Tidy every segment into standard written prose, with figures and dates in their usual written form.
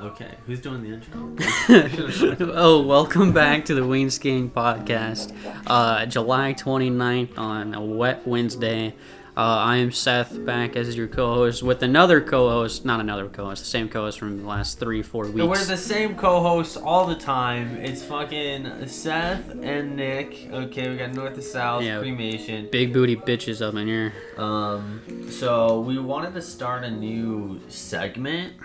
Okay, who's doing the intro? Oh, welcome back to the Wings Gang Podcast. July 29th on a wet Wednesday. I am Seth, back as your co-host with another co-host, not another co-host, the same co-host from the last 3-4 weeks. And we're the same co-hosts all the time. It's fucking Seth and Nick. Okay, we got North to South, cremation. Big booty bitches up in here. So we wanted to start a new segment,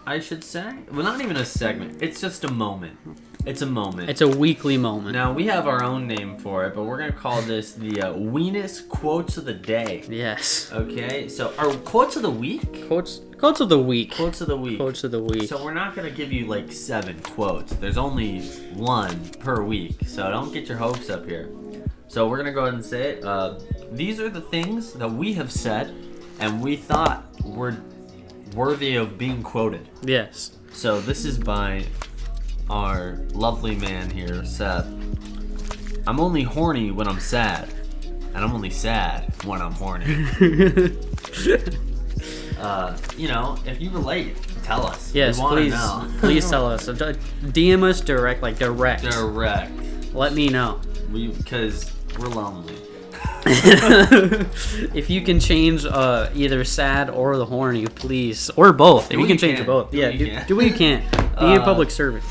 I should say. Well, not even a segment. It's just a moment. It's a moment. It's a weekly moment. Now, we have our own name for it, but we're going to call this the Weenus Quotes of the Day. Yes. Okay, so our Quotes of the Week? Quotes of the week. Quotes of the week. Quotes of the week. So we're not going to give you like 7 quotes. There's only 1 per week, so don't get your hopes up here. So we're going to go ahead and say it. These are the things that we have said and we thought were worthy of being quoted. Yes. So this is by our lovely man here, Seth. I'm only horny when I'm sad, and I'm only sad when I'm horny. If you relate, tell us. Yes, we wanna please. know. Please tell us. DM us direct. Direct. Let me know. Because we're lonely. If you can change either sad or the horny, please, or both. If you can change both, do what you can. Be a public servant.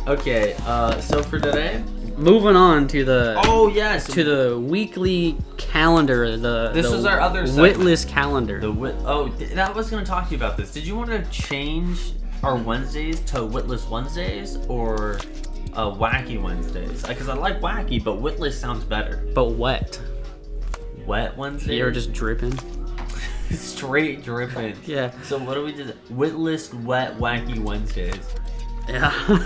Okay, so for today, moving on to the the weekly calendar. This was our other Witless calendar. That was going to talk to you about this. Did you want to change our Wednesdays to Witless Wednesdays or Wacky Wednesdays? Because I like wacky, but Witless sounds better. But wet. Wet Wednesdays? You're just dripping. Straight dripping. Yeah. So what do we do? Witless, wet, wacky Wednesdays. Yeah. We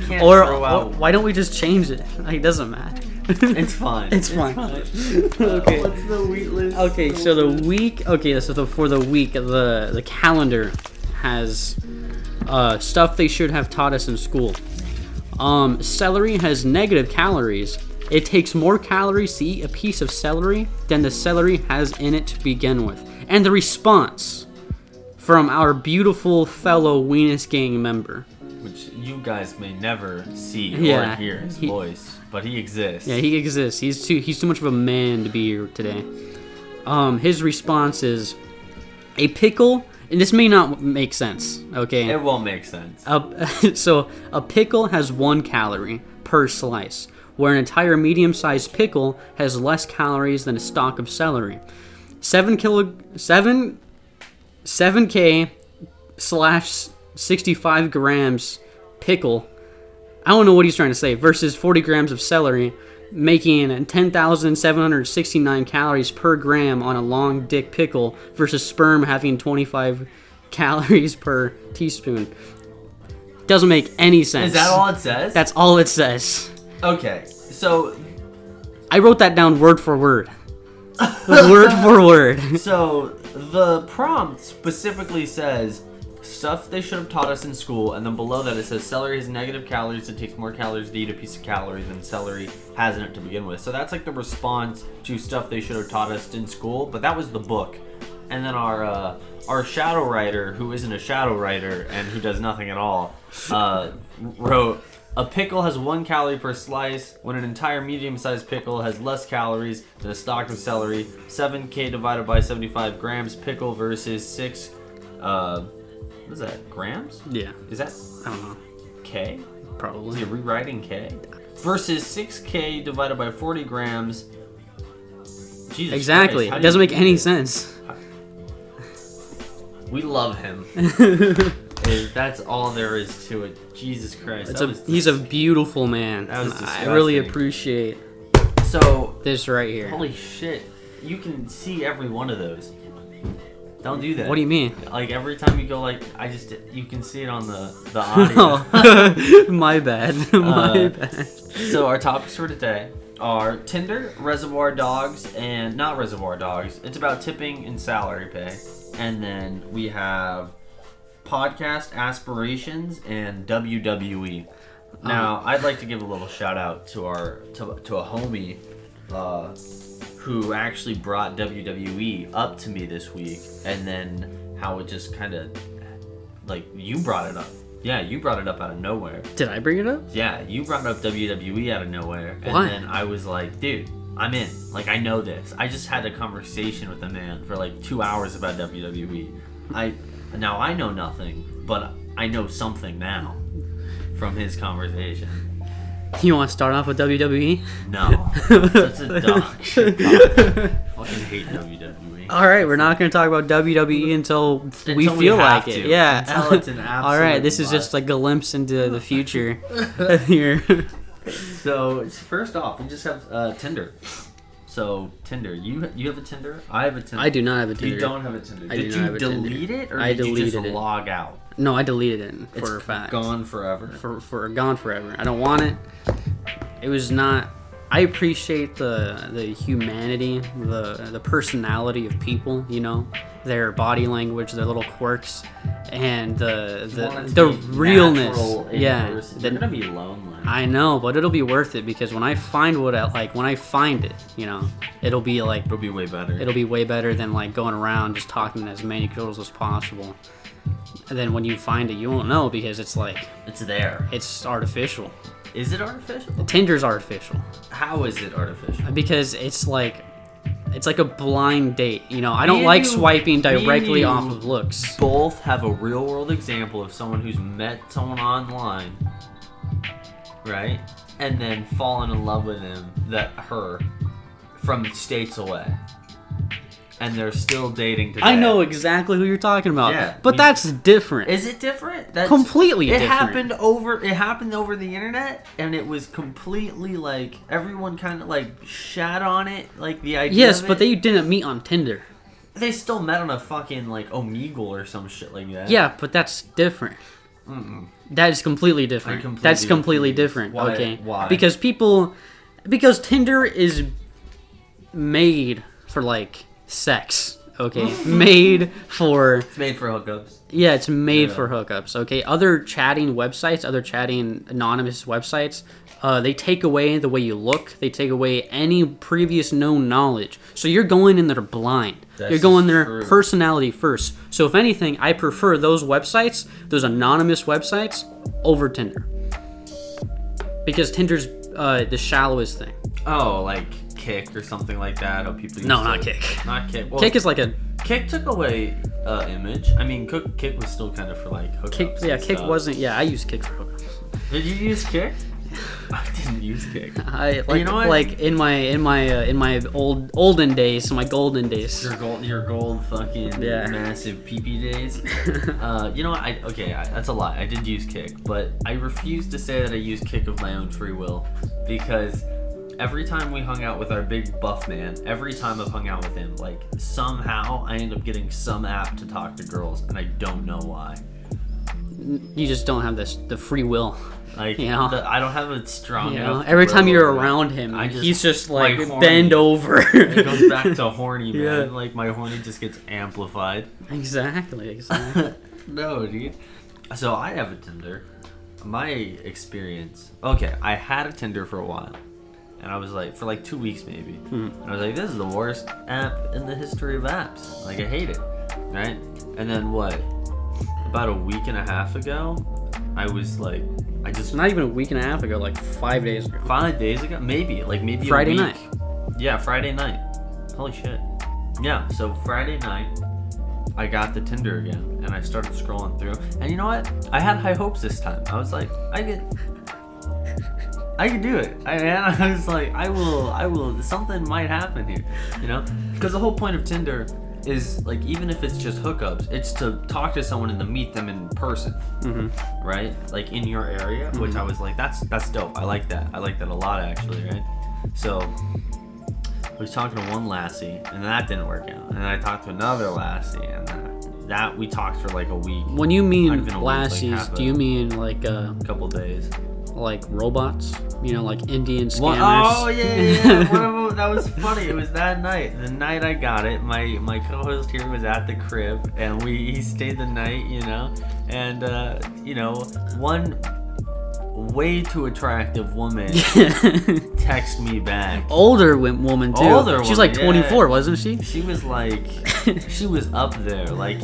can't throw out. Why don't we just change it? Like, it doesn't matter. It's fine. It's fine. Okay. What's the Wheatless? Okay, so the week. Okay, so for the week, the calendar has stuff they should have taught us in school. Celery has negative calories. It takes more calories to eat a piece of celery than the celery has in it to begin with. And the response from our beautiful fellow Weenus Gang member. Which you guys may never see or hear his voice, but he exists. Yeah, he exists. He's too much of a man to be here today. His response is, a pickle, and this may not make sense, okay? It won't make sense. So, a pickle has 1 calorie per slice, where an entire medium-sized pickle has less calories than a stalk of celery. 7K/65 grams pickle, I don't know what he's trying to say, versus 40 grams of celery, making 10,769 calories per gram on a long dick pickle versus sperm having 25 calories per teaspoon. Doesn't make any sense. Is that all it says? That's all it says. Okay, so I wrote that down word for word. Word for word. So the prompt specifically says stuff they should have taught us in school, and then below that it says celery has negative calories. It takes more calories to eat a piece of calorie than celery has in it to begin with. So that's like the response to stuff they should have taught us in school, but that was the book. And then our shadow writer, who isn't a shadow writer and who does nothing at all, wrote, a pickle has 1 calorie per slice, when an entire medium-sized pickle has less calories than a stalk of celery. 7K divided by 75 grams pickle versus 6, what is that, grams? Yeah. Is that, I don't know. K? Probably. Is he rewriting K? Versus 6K divided by 40 grams. Jesus exactly. Christ, it doesn't make any sense. We love him. That's all there is to it. Jesus Christ. He's a beautiful man. That was disgusting. I really appreciate this right here. Holy shit. You can see every one of those. Don't do that. What do you mean? Like every time you go you can see it on the audio. My bad. My bad. So our topics for today are Tinder, Reservoir Dogs, and not Reservoir Dogs. It's about tipping and salary pay. And then we have podcast aspirations and WWE. Now, I'd like to give a little shout out to to a homie who actually brought WWE up to me this week, and then how it just kind of, like, you brought it up. Yeah, you brought it up out of nowhere. Did I bring it up? Yeah, you brought up WWE out of nowhere. And Why? then I was like, dude, I'm in. Like, I know this. I just had a conversation with a man for like 2 hours about WWE. Now I know nothing, but I know something now from his conversation. You want to start off with WWE? No. That's a dog shit. Fucking hate WWE. All right, we're not going to talk about WWE until we Until feel have like it. to. Yeah. Until it's an absolute All right, this is must. just a glimpse into the future here. So, first off, we just have Tinder. So, Tinder. You have a Tinder? I have a Tinder. I do not have a Tinder. You don't have a Tinder. I do Did not you have a Tinder. delete it, or I did you deleted just it. log out? No, I deleted it for a It's fact. gone forever. For gone forever. I don't want it. It was not. I appreciate the humanity, the personality of people. You know, their body language, their little quirks, and the realness. Yeah, They're gonna be lonely. I know, but it'll be worth it because when I find what I like, when I find it, you know, it'll be like It'll be way better. it'll be way better than like going around just talking to as many girls as possible. And then when you find it, you won't know because it's like It's there. it's artificial. Is it artificial? Tinder's artificial How is it artificial? because it's like a blind date. You know, I Me don't and like you- swiping me and directly you off of looks. Both have a real world example of someone who's met someone online, right? And then fallen in love with her from states away. And they're still dating today. I know exactly who you're talking about. Yeah, but me- that's different. Is it different? That's Completely it different. It happened over the internet, and it was completely like everyone kind of like shat on it, like the idea. Yes, of but it. they didn't meet on Tinder. They still met on a fucking like Omegle or some shit like that. Yeah, but that's different. That is completely different. completely That's completely confused. different. Why- Okay. why? Because Tinder is made for like sex. Okay. made for It's made for hookups. yeah, it's made Yeah. for hookups. Okay. Other chatting websites, other chatting anonymous websites, they take away the way you look. They take away any previous known knowledge. So you're going in there blind. This You're going is there true. personality first. So if anything, I prefer those websites, those anonymous websites, over Tinder. Because Tinder's the shallowest thing. Oh, like Kick or something like that. Oh, people. No, used not to- Kick. Not Kick. Well, Kick is like a Kick took away image. I mean, Kick was still kind of for like hookups. Kick. Yeah, and Kick stuff. wasn't. Yeah, I used Kick for hookups. Did you use Kick? I didn't use Kick. I like You know what? like in my olden days, my golden days. Your gold fucking Yeah. massive pee days. You know what? That's a lie. I did use Kick, but I refuse to say that I used Kick of my own free will because every time we hung out with our big buff man, every time I've hung out with him, like somehow I end up getting some app to talk to girls, and I don't know why. You just don't have the free will. Like, You know? I don't have a strong You know, enough. every time will you're to- around him, I just- he's just my like horny- bend over. It goes back to horny, man. Yeah. Like my horny just gets amplified. Exactly. No, dude. So I have a Tinder. My experience. Okay, I had a Tinder for a while, and I was like, for like 2 weeks maybe. And I was like, this is the worst app in the history of apps. Like I hate it, right? And then what? About a week and a half ago, I was like, I just Not even a week and a half ago, like 5 days ago. 5 days ago, maybe Friday a week. night. Yeah, Friday night. Holy shit. Yeah, so Friday night, I got the Tinder again, and I started scrolling through. And you know what? I had high hopes this time. I was like, I could do it. I was like, I will. Something might happen here, you know? Because the whole point of Tinder is like, even if it's just hookups, it's to talk to someone and to meet them in person, right? Like in your area, which I was like, that's dope. I like that. I like that a lot actually, right? So I was talking to one lassie, and that didn't work out. And then I talked to another lassie, and that we talked for like a week, When you Not mean even a week, like lassies, half do a- you mean like couple days. like robots? You know, like Indian scammers? Oh yeah. One of them, that was funny. It was that night. The night I got it, my co-host here was at the crib, and he stayed the night, you know. And you know, one way too attractive woman text me back. Older woman too. Older She's like woman, 24, yeah. wasn't she? She was like, she was up there. Like,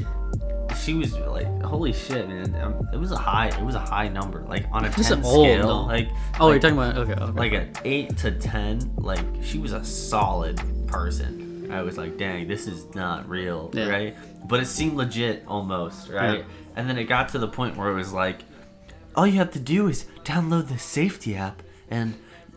she was like, holy shit, man. It was a high number. Like on a 10 This is scale. old, no. Like Oh, you're talking about okay. like an 8 to 10. Like she was a solid person. I was like, dang, this is not real, Yeah. right? But it seemed legit almost, right? Yeah. And then it got to the point where it was like, all you have to do is download the safety app and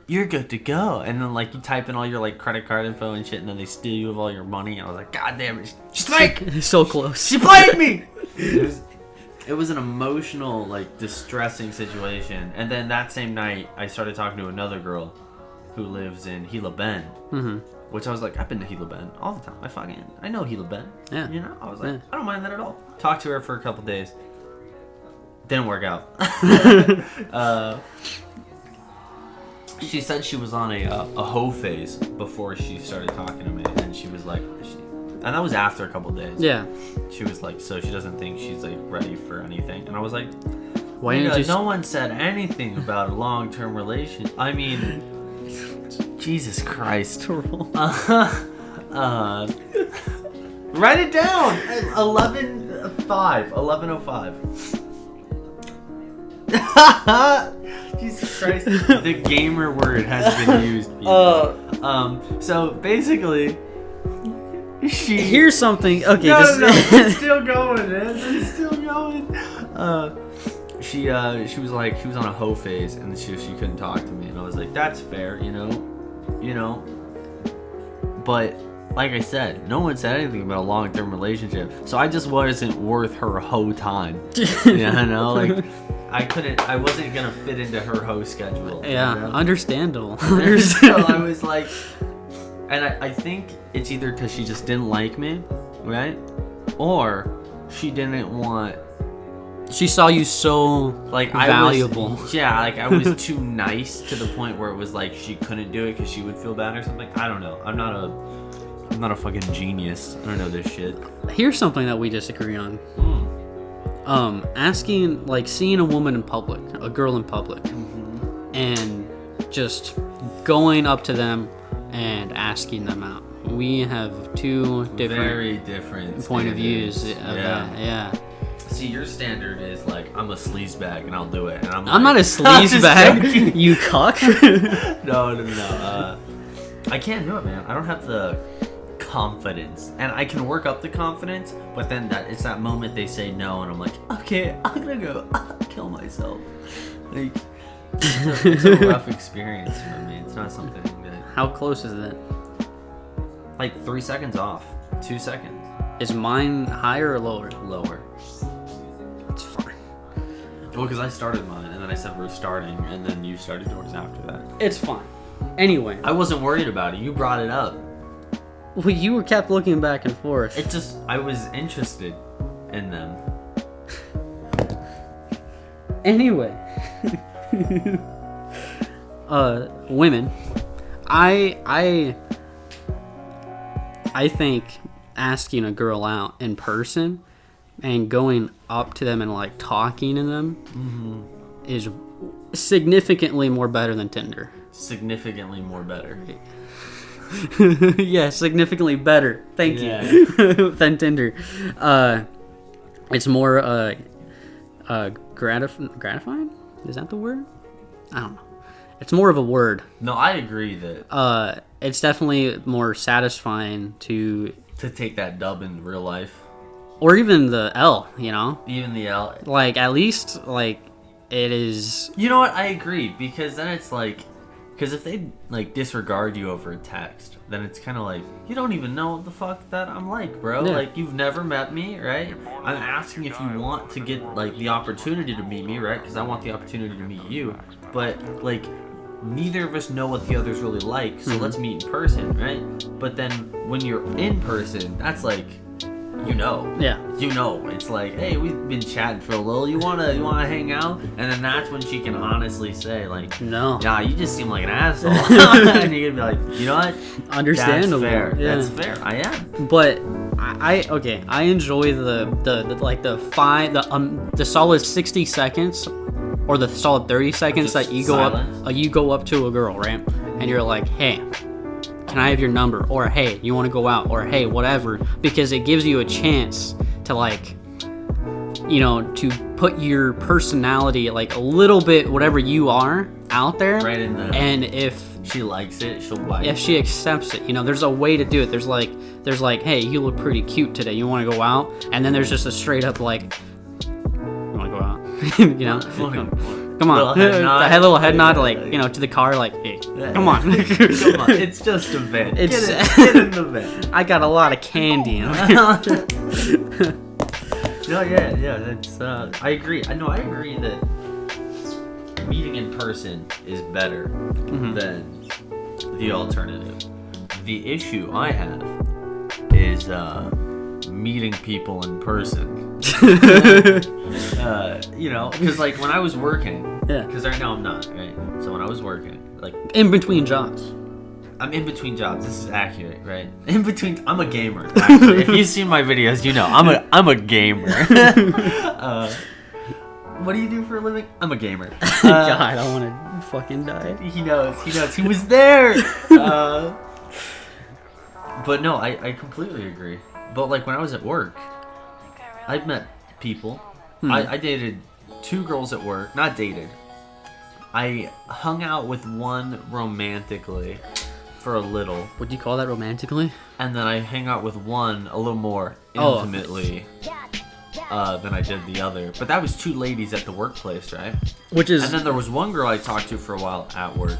you're good to go. And then like you type in all your like credit card info and shit, and then they steal you of all your money. And I was like, God damn it, she's fake. So close. She played me. It was an emotional, like distressing situation. And then that same night, I started talking to another girl who lives in Gila Bend. Mm-hmm. Which I was like, I've been to Gila Bend all the time. I know Gila Bend. Yeah. You know, I was like, Yeah. I don't mind that at all. Talked to her for a couple days. Didn't work out. She said she was on a hoe phase before she started talking to me, and she was like, and that was after a couple days. Yeah. She was like, so she doesn't think she's like ready for anything, and I was like, Why didn't you? no one said anything about a long-term relation. I mean, Jesus Christ. Write it down. 11:05. Jesus Christ. The gamer word has been used. So basically, Here's something. Okay. No, just, it's still going, man. It's still going. She was like, she was on a hoe phase, and she couldn't talk to me, and I was like, that's fair, you know. But like I said, no one said anything about a long-term relationship, so I just wasn't worth her hoe time. Yeah, like I wasn't gonna fit into her hoe schedule. yeah. You know? Understandable. So I was like, and I think it's either because she just didn't like me, right? Or she didn't want. She saw you so like valuable. I was too nice to the point where it was like she couldn't do it because she would feel bad or something. I don't know. I'm not a fucking genius. I don't know this shit. Here's something that we disagree on. Asking, like, seeing a woman in public, a girl in public, and just going up to them and asking them out. We have two Very different point of views of standards. that. Yeah. See, your standard is like, I'm a sleazebag and I'll do it. And I'm not a sleazebag, you cuck. No. I can't do it, man. I don't have the confidence, and I can work up the confidence, but then it's that moment they say no, and I'm like, okay, I'm gonna go kill myself. Like, it's a rough experience for me. It's not something that. How close is that? Like 3 seconds off, 2 seconds. Is mine higher or lower? Lower. It's fine. Well, because I started mine, and then I said we're starting, and then you started yours after that. It's fine. Anyway, I wasn't worried about it. You brought it up. well, you kept looking back and forth. I was interested in them. Anyway, women, I think asking a girl out in person and going up to them and like talking to them is significantly more better than Tinder. Significantly more better. Yeah, significantly better. Thank Yeah. you. Than Tinder. It's more gratifying? Is that the word? I don't know. It's more of a word. No, I agree that It's definitely more satisfying to take that dub in real life, or even the L, you know? even the L. Like at least like it is. You know what? I agree, because then it's like, because if they like disregard you over a text, then it's kind of like, you don't even know what the fuck that I'm like, bro. Yeah. Like, you've never met me, right? I'm asking if you want to get like the opportunity to meet me, right? Because I want the opportunity to meet you, but like, neither of us know what the other's really like, so let's meet in person, right? But then when you're in person, that's like, Yeah. it's like, hey, we've been chatting for a little, you wanna hang out? And then that's when she can honestly say like, No. nah, you just seem like an asshole. And you're gonna be like, you know what, Understandable. that's fair. Yeah. That's fair. I am. But I enjoy the solid 60 seconds or the solid 30 seconds Just that you go up to a girl, right? And you're like, hey, can I have your number? Or hey, you want to go out? Or hey, whatever, because it gives you a chance to like, to put your personality, like a little bit, whatever you are, out there. Right in there. And if she likes it, she'll like if she accepts it, there's a way to do it. There's like, hey, you look pretty cute today. You want to go out? And then there's just a straight up like, you want to go out? Come on, a little head nod, like to the car, like, hey, come on, come on, it's just a van. Get in the van. I got a lot of candy. No, yeah, that's. I agree. I agree that meeting in person is better than the alternative. The issue I have is meeting people in person. Because like when I was working, because right now I'm not, right? So when I was working, like in between jobs. I'm in between jobs. This is accurate, right? In between, I'm a gamer. Actually, if you've seen my videos, I'm a gamer. What do you do for a living? I'm a gamer. God, I want to fucking die. He knows. He was there. But no, I completely agree. But like when I was at work, I've met people. I dated 2 girls at work. Not dated. I hung out with one romantically for a little. Would you call that romantically? And then I hang out with one a little more intimately than I did the other. But that was 2 ladies at the workplace, right? And then there was one girl I talked to for a while at work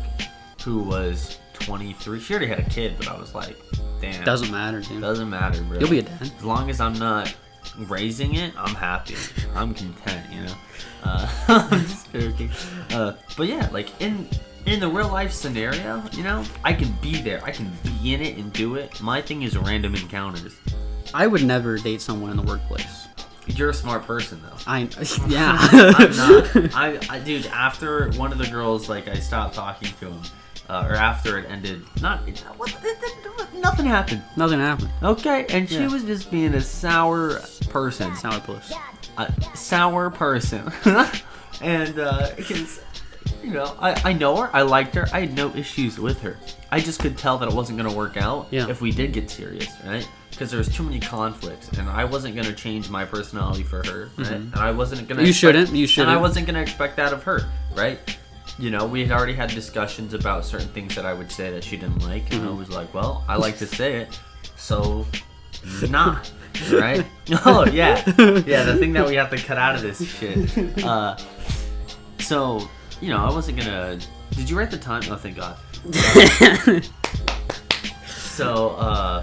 who was 23. She already had a kid, but I was like, damn. Doesn't matter, dude. Doesn't matter, bro. You'll be a dad. As long as I'm not raising it, I'm happy. I'm content, I'm just joking. But yeah, like in the real life scenario, I can be there. I can be in it and do it. My thing is random encounters. I would never date someone in the workplace. You're a smart person, though. Yeah. I'm not. Dude, after one of the girls, like, I stopped talking to him, or after it ended, nothing happened. Nothing happened. Okay, and she was just being a sour person. Sour puss. Sour person. And, because, I know her, I liked her, I had no issues with her. I just could tell that it wasn't going to work out if we did get serious, right? Because there was too many conflicts, and I wasn't going to change my personality for her, right? And I wasn't going to... You shouldn't. And I wasn't going to expect that of her, right? We had already had discussions about certain things that I would say that she didn't like, and I was like, well, I like to say it, so not, right? Oh, yeah. Yeah, the thing that we have to cut out of this shit. So, I wasn't going to... Did you write the time? Oh, thank God. So,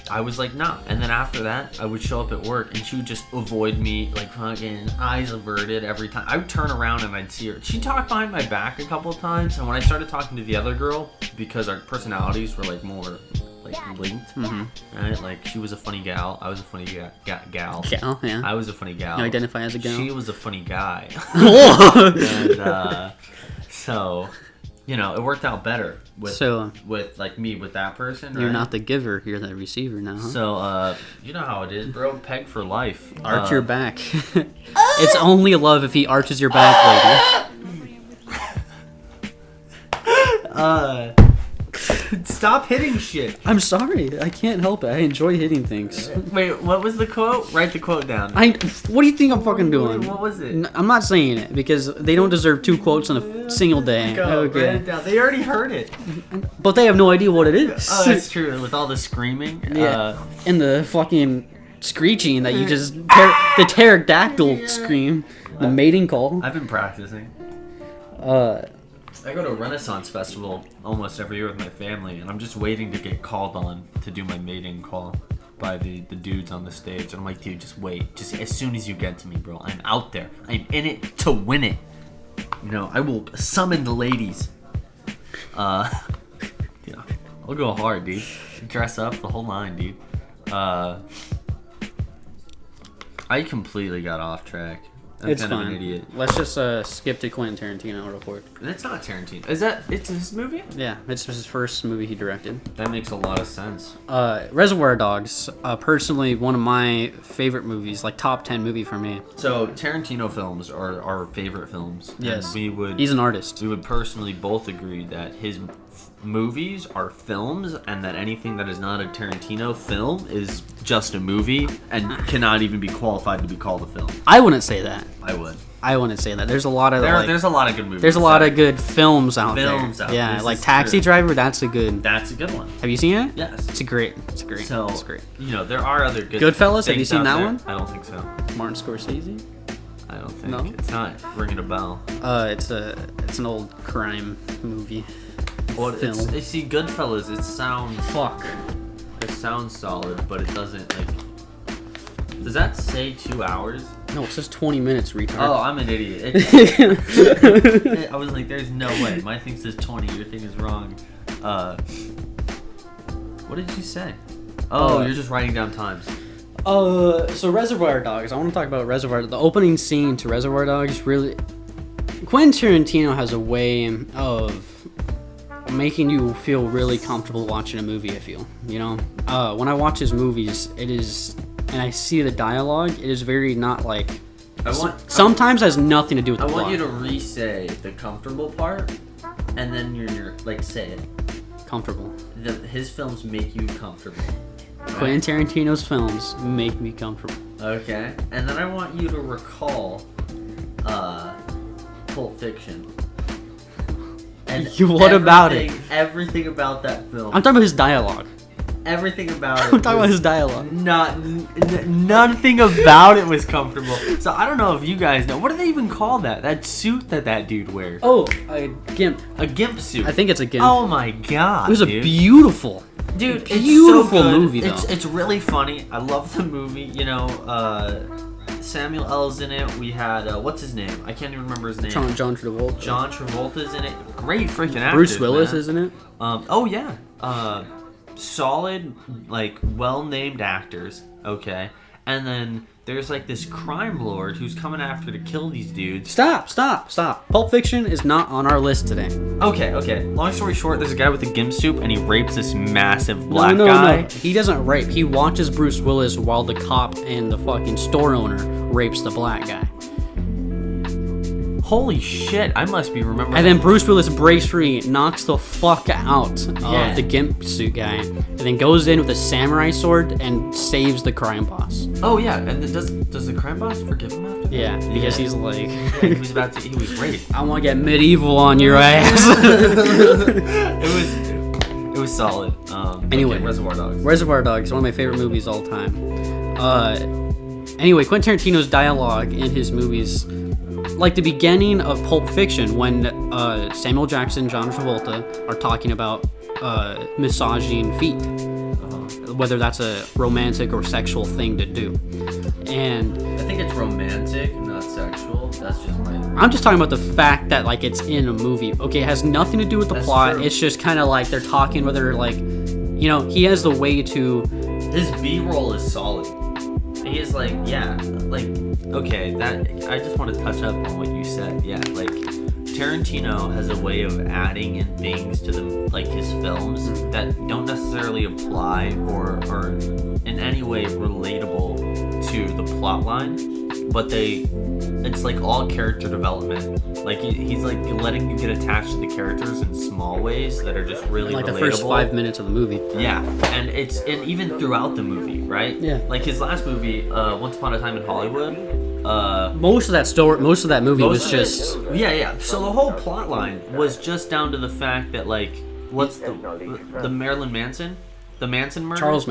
I was like, nah. And then after that, I would show up at work and she would just avoid me, like fucking eyes averted every time. I would turn around and I'd see her. She talked behind my back a couple of times. And when I started talking to the other girl, because our personalities were like more like linked, right? Like she was a funny gal. I was a funny gal. Gal, yeah. I was a funny gal. You identify as a gal? She was a funny guy. And so... it worked out better with like me with that person. Right? You're not the giver, you're the receiver now. Huh? So you know how it is, bro. Peg for life. Arch your back. It's only love if he arches your back, lady. Stop hitting shit. I'm sorry, I can't help it. I enjoy hitting things. Wait, what was the quote? Write the quote down. What do you think I'm fucking doing? What was it? I'm not saying it because they don't deserve 2 quotes in a single day. Write it down. They already heard it. But they have no idea what it is. Oh, that's true. With all the screaming. Yeah. And the fucking screeching that you just... the pterodactyl scream. The mating call. I've been practicing. I go to a Renaissance festival almost every year with my family, and I'm just waiting to get called on to do my mating call by the dudes on the stage. And I'm like, dude, just wait. Just as soon as you get to me, bro, I'm out there. I'm in it to win it. I will summon the ladies. I'll go hard, dude. Dress up, the whole line, dude. I completely got off track. I'm it's kind fine. of an idiot. Let's just skip to Quentin Tarantino real quick. It's not Tarantino. It's his movie? Yeah, it's his first movie he directed. That makes a lot of sense. Reservoir Dogs, personally one of my favorite movies, like top 10 movie for me. So Tarantino films are our favorite films. Yes. And he's an artist. We would personally both agree that his movies are films, and that anything that is not a Tarantino film is just a movie and cannot even be qualified to be called a film. I wouldn't say that. I would. I wouldn't say that. There's a lot of There's a lot of good movies. There's a lot of good films out there. Yeah, This like is Taxi true. Driver. That's a good. That's a good one. Have you seen it? Yes. It's great. So, It's great. there are other good Goodfellas? Have you things seen out that there. one? I don't think so. Martin Scorsese. I don't think. No? It's not ringing a bell. It's an old crime movie. Well, Film. see, Goodfellas, it sounds solid, but it doesn't, like... Does that say 2 hours? No, it says 20 minutes, retard. Oh, I'm an idiot. I was like, there's no way. My thing says 20. Your thing is wrong. What did you say? Oh, you're just writing down times. So Reservoir Dogs. I want to talk about the opening scene to Reservoir Dogs. Really, Quentin Tarantino has a way of making you feel really comfortable watching a movie. I feel, when I watch his movies, it is, and I see the dialogue. It is very not like. Sometimes has nothing to do with the plot. I want you to re-say the comfortable part, and then you're like, say it. Comfortable. His films make you comfortable. Right? Quentin Tarantino's films make me comfortable. Okay, and then I want you to recall Pulp Fiction. And What about it? Everything about that film. I'm talking about his dialogue. Everything about it. I'm talking about his dialogue. Nothing about it was comfortable. So I don't know if you guys know. What do they even call that? That suit that dude wears. Oh, a gimp. A gimp suit. I think it's a gimp. Oh my god. It was dude. a beautiful. Dude, beautiful it's so good. movie though. It's really funny. I love the movie. Samuel L's in it. We had what's his name? I can't even remember his name. John Travolta. John Travolta's in it. Great freaking actor. Bruce Willis is in it. Oh yeah. Solid, like well-named actors. Okay, and then there's like this crime lord who's coming after to kill these dudes. Stop. Pulp Fiction is not on our list today. Okay. Long story short, there's a guy with a gimp suit and he rapes this massive black guy. No. He doesn't rape. He watches Bruce Willis while the cop and the fucking store owner rapes the black guy. Holy shit, I must be remembering. And then Bruce Willis breaks free, knocks the fuck out of Yeah. the gimp suit guy, and then goes in with a samurai sword and saves the crime boss. Oh yeah, and then does the crime boss forgive him after that? Yeah, because he's like, he was raped. I want to get medieval on your ass. It was solid. Anyway, okay, Reservoir Dogs. Reservoir Dogs, one of my favorite movies all time. Anyway, Quentin Tarantino's dialogue in his movies, like the beginning of Pulp Fiction, when Samuel Jackson, John Travolta are talking about massaging feet, whether that's a romantic or sexual thing to do. And I think it's romantic, not sexual. That's just my. I'm just talking about the fact that like it's in a movie. Okay, it has nothing to do with the plot. True. It's just kind of like they're talking, whether like, he has the way to. His B-roll is solid. He is like, okay, that I just want to touch up on what you said. Yeah, like Tarantino has a way of adding in things to his films that don't necessarily apply or are in any way relatable to the plot line, but it's like all character development. Like he's like letting you get attached to the characters in small ways that are just really Like relatable. the first 5 minutes of the movie. Yeah, and even throughout the movie, right? Yeah. Like his last movie, Once Upon a Time in Hollywood. Most of that movie was just. Yeah. So the whole plot line was just down to the fact that like, what's the Marilyn Manson, the Manson murder? Charles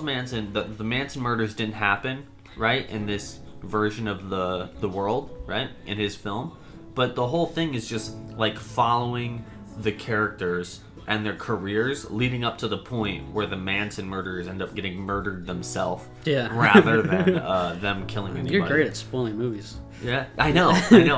Manson. The Manson murders didn't happen, right? In this version of the world, right? In his film, but the whole thing is just like following the characters and their careers leading up to the point where the Manson murderers end up getting murdered themselves, rather than them killing anybody. You're great at spoiling movies. Yeah, I know,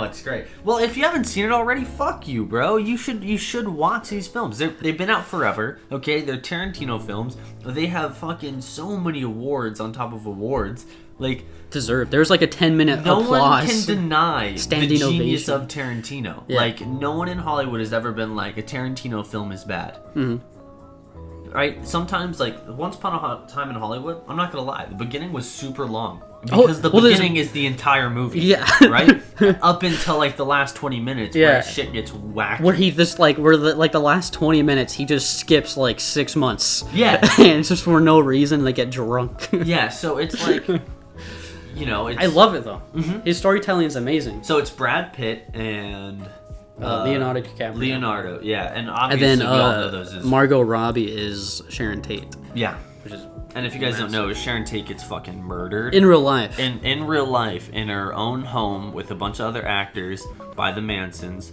it's great. Well, if you haven't seen it already, fuck you, bro. You should watch these films. They've been out forever, okay? They're Tarantino films. They have fucking so many awards on top of awards. Like, deserved. There's like a 10-minute applause. No one can deny standing the genius ovation of Tarantino. Yeah. Like, no one in Hollywood has ever been like, a Tarantino film is bad. Mm-hmm. Right? Sometimes, like, Once Upon a Time in Hollywood, I'm not gonna lie, the beginning was super long. Because the beginning is the entire movie. Yeah. Right? Up until like the last 20 minutes where shit gets wacky. Where he just like the last 20 minutes he just skips like 6 months. Yeah. And it's just for no reason they get drunk. Yeah, so it's like it's, I love it though. His storytelling is amazing. So it's Brad Pitt and Leonardo DiCaprio. Leonardo, yeah, and obviously and then we all know those as Margot Robbie is Sharon Tate. Yeah. Which is And if you guys don't know, Sharon Tate gets fucking murdered. in real life. In real life, in her own home with a bunch of other actors by the Mansons,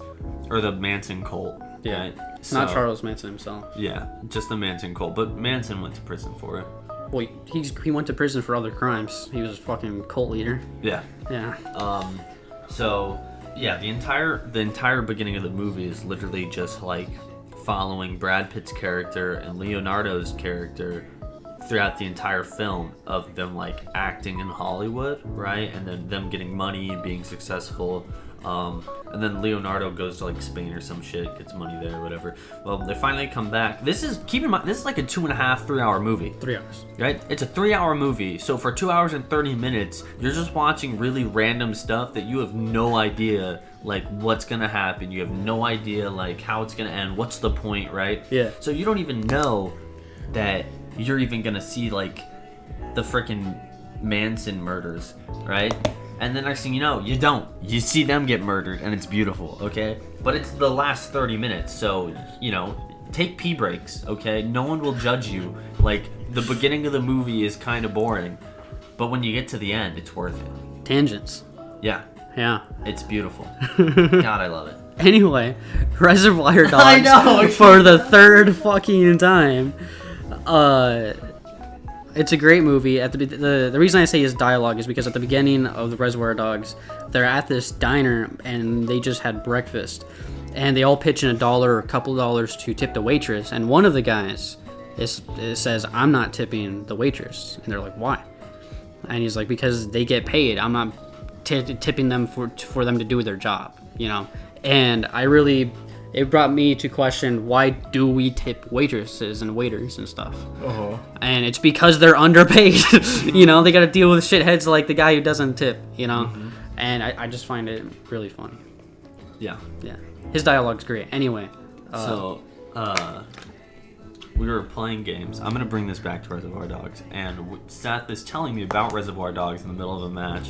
or the Manson cult. Yeah. Right? Not Charles Manson himself. Yeah, just the Manson cult. But Manson went to prison for it. Well, he went to prison for other crimes. He was a fucking cult leader. Yeah. Yeah. So yeah, the entire beginning of the movie is literally just like following Brad Pitt's character and Leonardo's character throughout the entire film of them like acting in Hollywood, right? And then them getting money, being successful. And then Leonardo goes to like Spain or some shit, gets money there, whatever. Well, they finally come back. Keep in mind, this is like a 2.5, 3 hour movie. 3 hours. Right? It's a 3 hour movie. So for 2 hours and 30 minutes, you're just watching really random stuff that you have no idea like what's gonna happen. You have no idea like how it's gonna end. What's the point, right? Yeah. So you don't even know that you're even gonna see like the freaking Manson murders, right? And the next thing you know, you don't. You see them get murdered, and it's beautiful, okay? But it's the last 30 minutes, so, take pee breaks, okay? No one will judge you. Like, the beginning of the movie is kind of boring, but when you get to the end, it's worth it. Tangents. Yeah. Yeah. It's beautiful. God, I love it. Anyway, Reservoir Dogs. I know. For the third fucking time. It's a great movie. At the reason I say his dialogue is because at the beginning of the Reservoir Dogs, they're at this diner and they just had breakfast, and they all pitch in $1 or a couple dollars to tip the waitress. And one of the guys says, "I'm not tipping the waitress," and they're like, "Why?" And he's like, "Because they get paid. I'm not tipping them for them to do their job." And it brought me to question, why do we tip waitresses and waiters and stuff? And it's because they're underpaid. They got to deal with shitheads like the guy who doesn't tip, And I just find it really funny. Yeah. Yeah. His dialogue's great. Anyway. We were playing games. I'm going to bring this back to Reservoir Dogs. And Seth is telling me about Reservoir Dogs in the middle of a match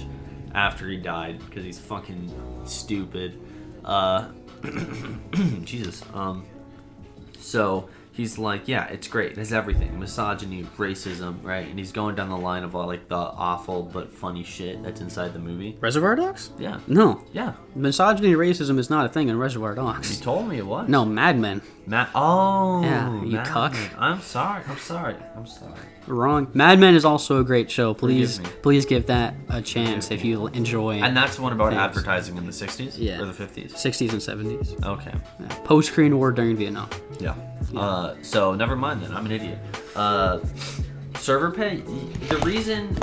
after he died because he's fucking stupid. Jesus. So he's like, yeah, it's great. It has everything. Misogyny, racism, right? And he's going down the line of all like the awful but funny shit that's inside the movie. Reservoir Dogs? Yeah. No. Yeah. Misogyny and racism is not a thing in Reservoir Dogs. You told me it was. No, Mad Men. Oh. Yeah, you Mad cuck. Men. I'm sorry. Wrong. Mad Men is also a great show. Please Forgive me. give that a chance if you enjoy it. And that's the one about Thanks. advertising in the 60s? Yeah. Or the 50s? 60s and 70s. Okay. Yeah. Post-Korean War during Vietnam. Yeah. So never mind then. I'm an idiot. Server pay. The reason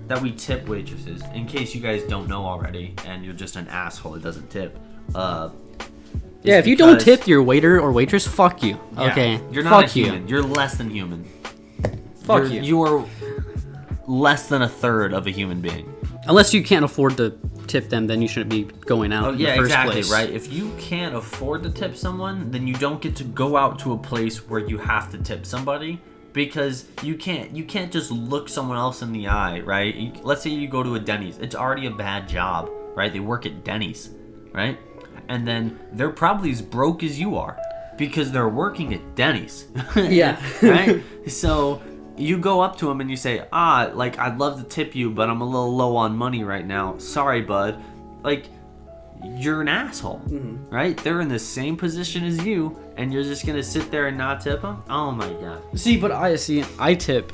that we tip waitresses, in case you guys don't know already, and you're just an asshole that doesn't tip. Yeah, if you don't tip your waiter or waitress, fuck you. Yeah, Okay. you're not fuck a human. You're less than human. Fuck you. You are less than a third of a human being. Unless you can't afford to tip them, then you shouldn't be going out in the first place. Right? If you can't afford to tip someone, then you don't get to go out to a place where you have to tip somebody, because you can't just look someone else in the eye, right? Let's say you go to a Denny's. It's already a bad job, right? They work at Denny's, right? And then they're probably as broke as you are because they're working at Denny's. Yeah. Right? So you go up to them and you say, like, I'd love to tip you, but I'm a little low on money right now. Sorry, bud. Like, you're an asshole, right? They're in the same position as you, and you're just going to sit there and not tip them? Oh, my God. See, but I tip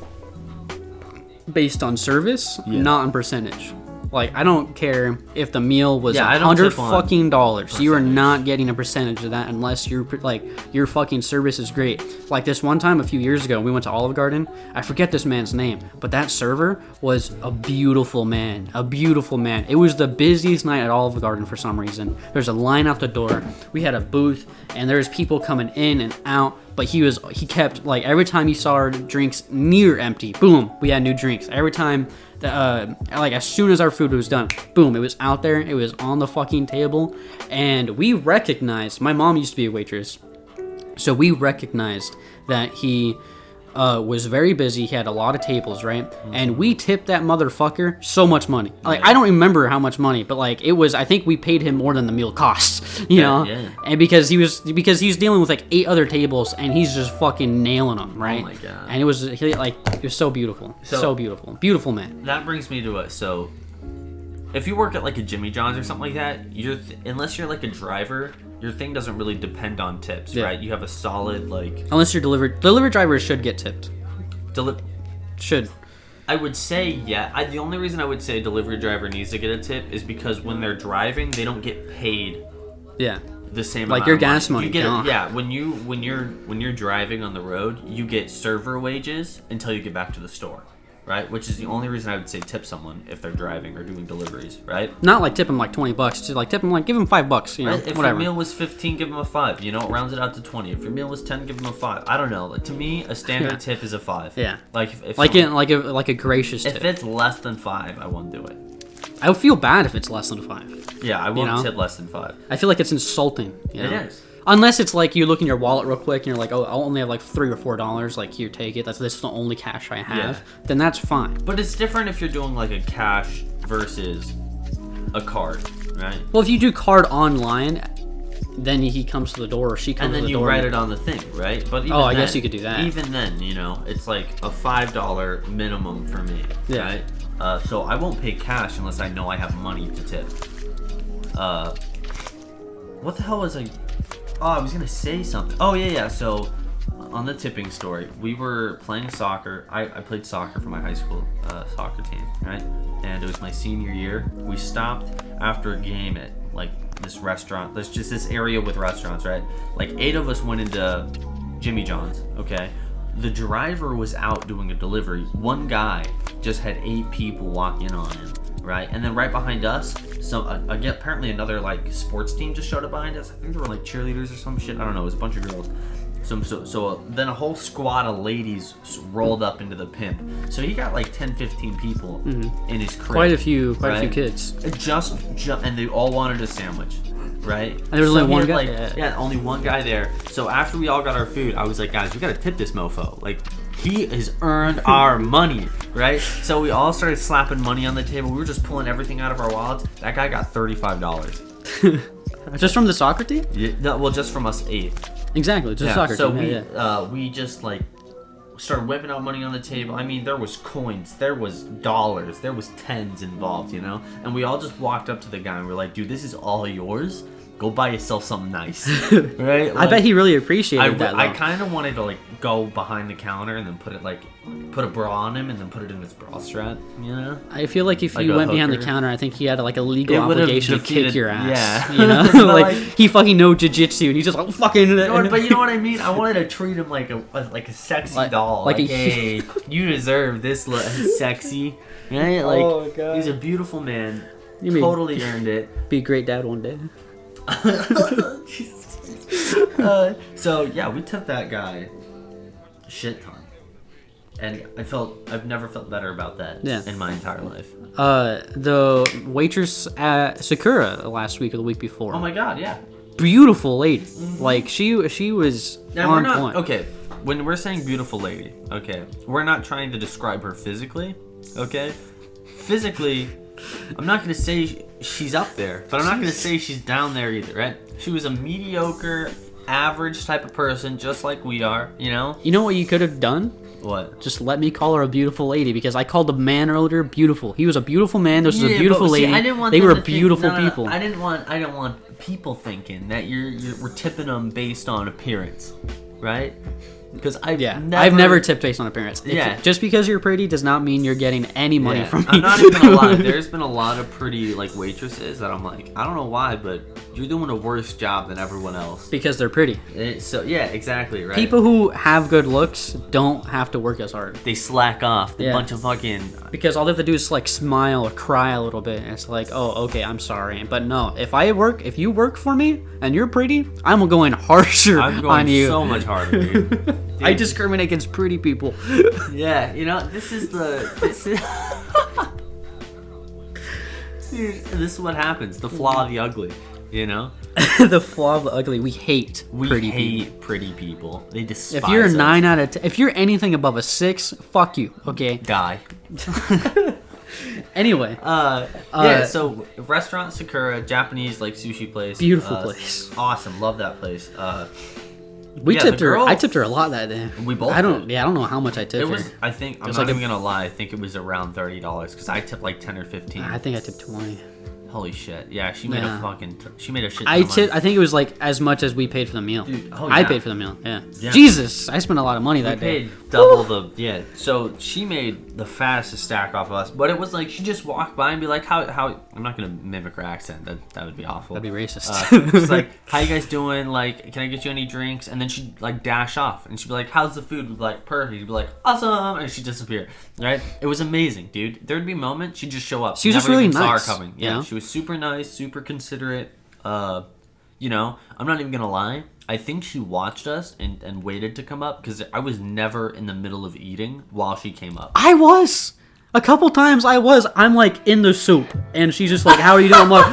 based on service, not on percentage. Like, I don't care if the meal was $100 fucking dollars. You are not getting a percentage of that unless you're like your fucking service is great. Like this one time a few years ago, we went to Olive Garden. I forget this man's name, but that server was a beautiful man. A beautiful man. It was the busiest night at Olive Garden for some reason. There's a line out the door. We had a booth, and there's people coming in and out. But he kept, like, every time he saw our drinks near empty, boom, we had new drinks. Every time Like as soon as our food was done, boom, it was out there. It was on the fucking table, and we recognized. My mom used to be a waitress, so we recognized that he was very busy. He had a lot of tables, right? And we tipped that motherfucker so much money. Like I don't remember how much money, but like it was. I think we paid him more than the meal costs. You know, and because he was dealing with like 8 other tables, and he's just fucking nailing them, right? Oh my god! And it was so beautiful, so beautiful man. That brings me to so. If you work at like a Jimmy John's or something like that, unless you're like a driver, your thing doesn't really depend on tips, right? You have a solid like. Unless you're delivery drivers should get tipped. Should. I would say the only reason I would say a delivery driver needs to get a tip is because when they're driving, they don't get paid. Yeah. The same like amount your of gas money. You get when you're driving on the road, you get server wages until you get back to the store. Right, which is the only reason I would say tip someone if they're driving or doing deliveries, right? Not like tip them like $20, just like tip them like give them $5, you know, right? If whatever. your meal was 15, give them a 5. You know, it rounds it out to 20. If your meal was 10, give them a 5. I don't know. Like, to me, a standard tip is a 5. Yeah. Like like a gracious tip. If it's less than 5, I won't do it. I would feel bad if it's less than 5. Yeah, I won't tip less than 5. I feel like it's insulting. You know? It is. Unless it's like you look in your wallet real quick and you're like, oh, I'll only have like $3 or $4. Like, here, take it. This is the only cash I have. Then that's fine. But it's different if you're doing like a cash versus a card, right? Well, if you do card online, then he comes to the door or she comes to the door. And then you write it on the thing, right? But I guess you could do that. Even then, you know, it's like a $5 minimum for me, right? So I won't pay cash unless I know I have money to tip. What the hell was I... Oh, I was going to say something. Oh, yeah. So, on the tipping story, we were playing soccer. I played soccer for my high school soccer team, right? And it was my senior year. We stopped after a game at, like, this restaurant. There's just this area with restaurants, right? Like, 8 of us went into Jimmy John's, okay? The driver was out doing a delivery. One guy just had 8 people walk in on him, right? And then right behind us, again, apparently another like sports team just showed up behind us. I think they were like cheerleaders or some shit. I don't know. It was a bunch of girls. So then a whole squad of ladies rolled up into the pimp. So he got like 10, 15 people in his crib. Quite a few kids. Just and they all wanted a sandwich, right? And there was only one guy. Only one guy there. So after we all got our food, I was like, guys, we gotta tip this mofo. Like, he has earned our money, right? So we all started slapping money on the table. We were just pulling everything out of our wallets. That guy got $35. Just from the soccer team? Yeah, no, well, just from us 8. Exactly, just soccer team. So we just like started whipping out money on the table. I mean, there was coins, there was dollars, there was tens involved, you know? And we all just walked up to the guy and we're like, dude, this is all yours. Go buy yourself something nice, right? Like, I bet he really appreciated that. I kind of wanted to like go behind the counter and then put a bra on him and then put it in his bra strap, you know? I feel like if like you went behind the counter, I think he had like a legal obligation to kick your ass. Yeah, you know, like he fucking knows jiu-jitsu and he's just like fucking. But you know what I mean? I wanted to treat him like a sexy doll. Like hey, you deserve this, sexy, right? Like, oh, God. He's a beautiful man. You totally earned it. Be a great dad one day. So yeah, we tipped that guy a shit ton, and I've never felt better about that in my entire life. The waitress at Sakura last week or the week before. Oh my god, yeah, beautiful lady. Like she was now, on point. Okay, when we're saying beautiful lady, okay, we're not trying to describe her physically. Okay, physically, I'm not gonna say she's up there, but I'm not gonna say she's down there either, right? She was a mediocre, average type of person, just like we are, you know? You know what you could have done? What? Just let me call her a beautiful lady, because I called the man earlier beautiful. He was a beautiful man. This was a beautiful lady. I didn't want they were beautiful people. I didn't want people thinking that we're tipping them based on appearance, right? Because I've never tipped based on appearance. Just because you're pretty does not mean you're getting any money from me. I'm not even gonna lie. There's been a lot of pretty like waitresses that I'm like, I don't know why, but you're doing a worse job than everyone else. Because they're pretty. So yeah, exactly, right. People who have good looks don't have to work as hard. They slack off. A bunch of fucking. Because all they have to do is like smile or cry a little bit, and it's like, oh, okay, I'm sorry. But no, if you work for me and you're pretty, I'm going harsher on you. So much harder, dude. I discriminate against pretty people. Yeah, you know, this is Dude, this is what happens. The flaw of the ugly, you know? The flaw of the ugly. We hate pretty people. Pretty people. They despise If you're a us. 9 out of 10, if you're anything above a 6, fuck you, okay? Die. Anyway. So restaurant Sakura, Japanese like sushi place. Beautiful place. Awesome. Love that place. We yeah, tipped the her. girl- I tipped her a lot that day. We both I don't did. know how much I tipped It was, her. I think, I'm was not like even gonna lie, I think it was around $30 because I tipped like 10 or 15. I think I tipped 20. Holy shit. Yeah, she made Yeah. a fucking, she made a shit ton I of money. think it was like as much as we paid for the meal. Dude, oh, I yeah. paid for the meal. Yeah. Yeah. Jesus, I spent a lot of money that We day. paid double the, yeah. So she made the fastest stack off of us, but it was like she just walked by and be like, how I'm not gonna mimic her accent. That would be awful. That'd be racist. She's like, how you guys doing? Like, can I get you any drinks? And then she'd like dash off, and she'd be like, how's the food? We'd be like, perfect. She'd be like, awesome, and she'd disappear. Right? It was amazing, dude. There'd be moments she'd just show up. She was just Never really even saw her nice, coming. you Yeah, know? she was super nice, super considerate. You know, I'm not even gonna lie. I think she watched us and waited to come up because I was never in the middle of eating while she came up. I was. A couple times I was. I'm like in the soup, and she's just like, "How are you doing?" I'm like,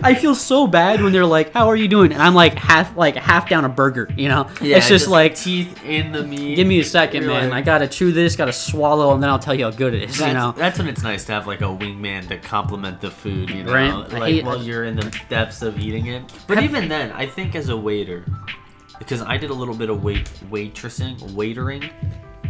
I feel so bad when they're like, "How are you doing?" And I'm like half down a burger. You know, Yeah, it's just like, teeth in the meat. give me a second, You're man. like- I gotta chew this, gotta swallow, and then I'll tell you how good it is. You know. That's when it's nice to have like a wingman to compliment the food, you know, Right. I like hate- while you're in the depths of eating it. But even then, I think as a waiter, because I did a little bit of waitering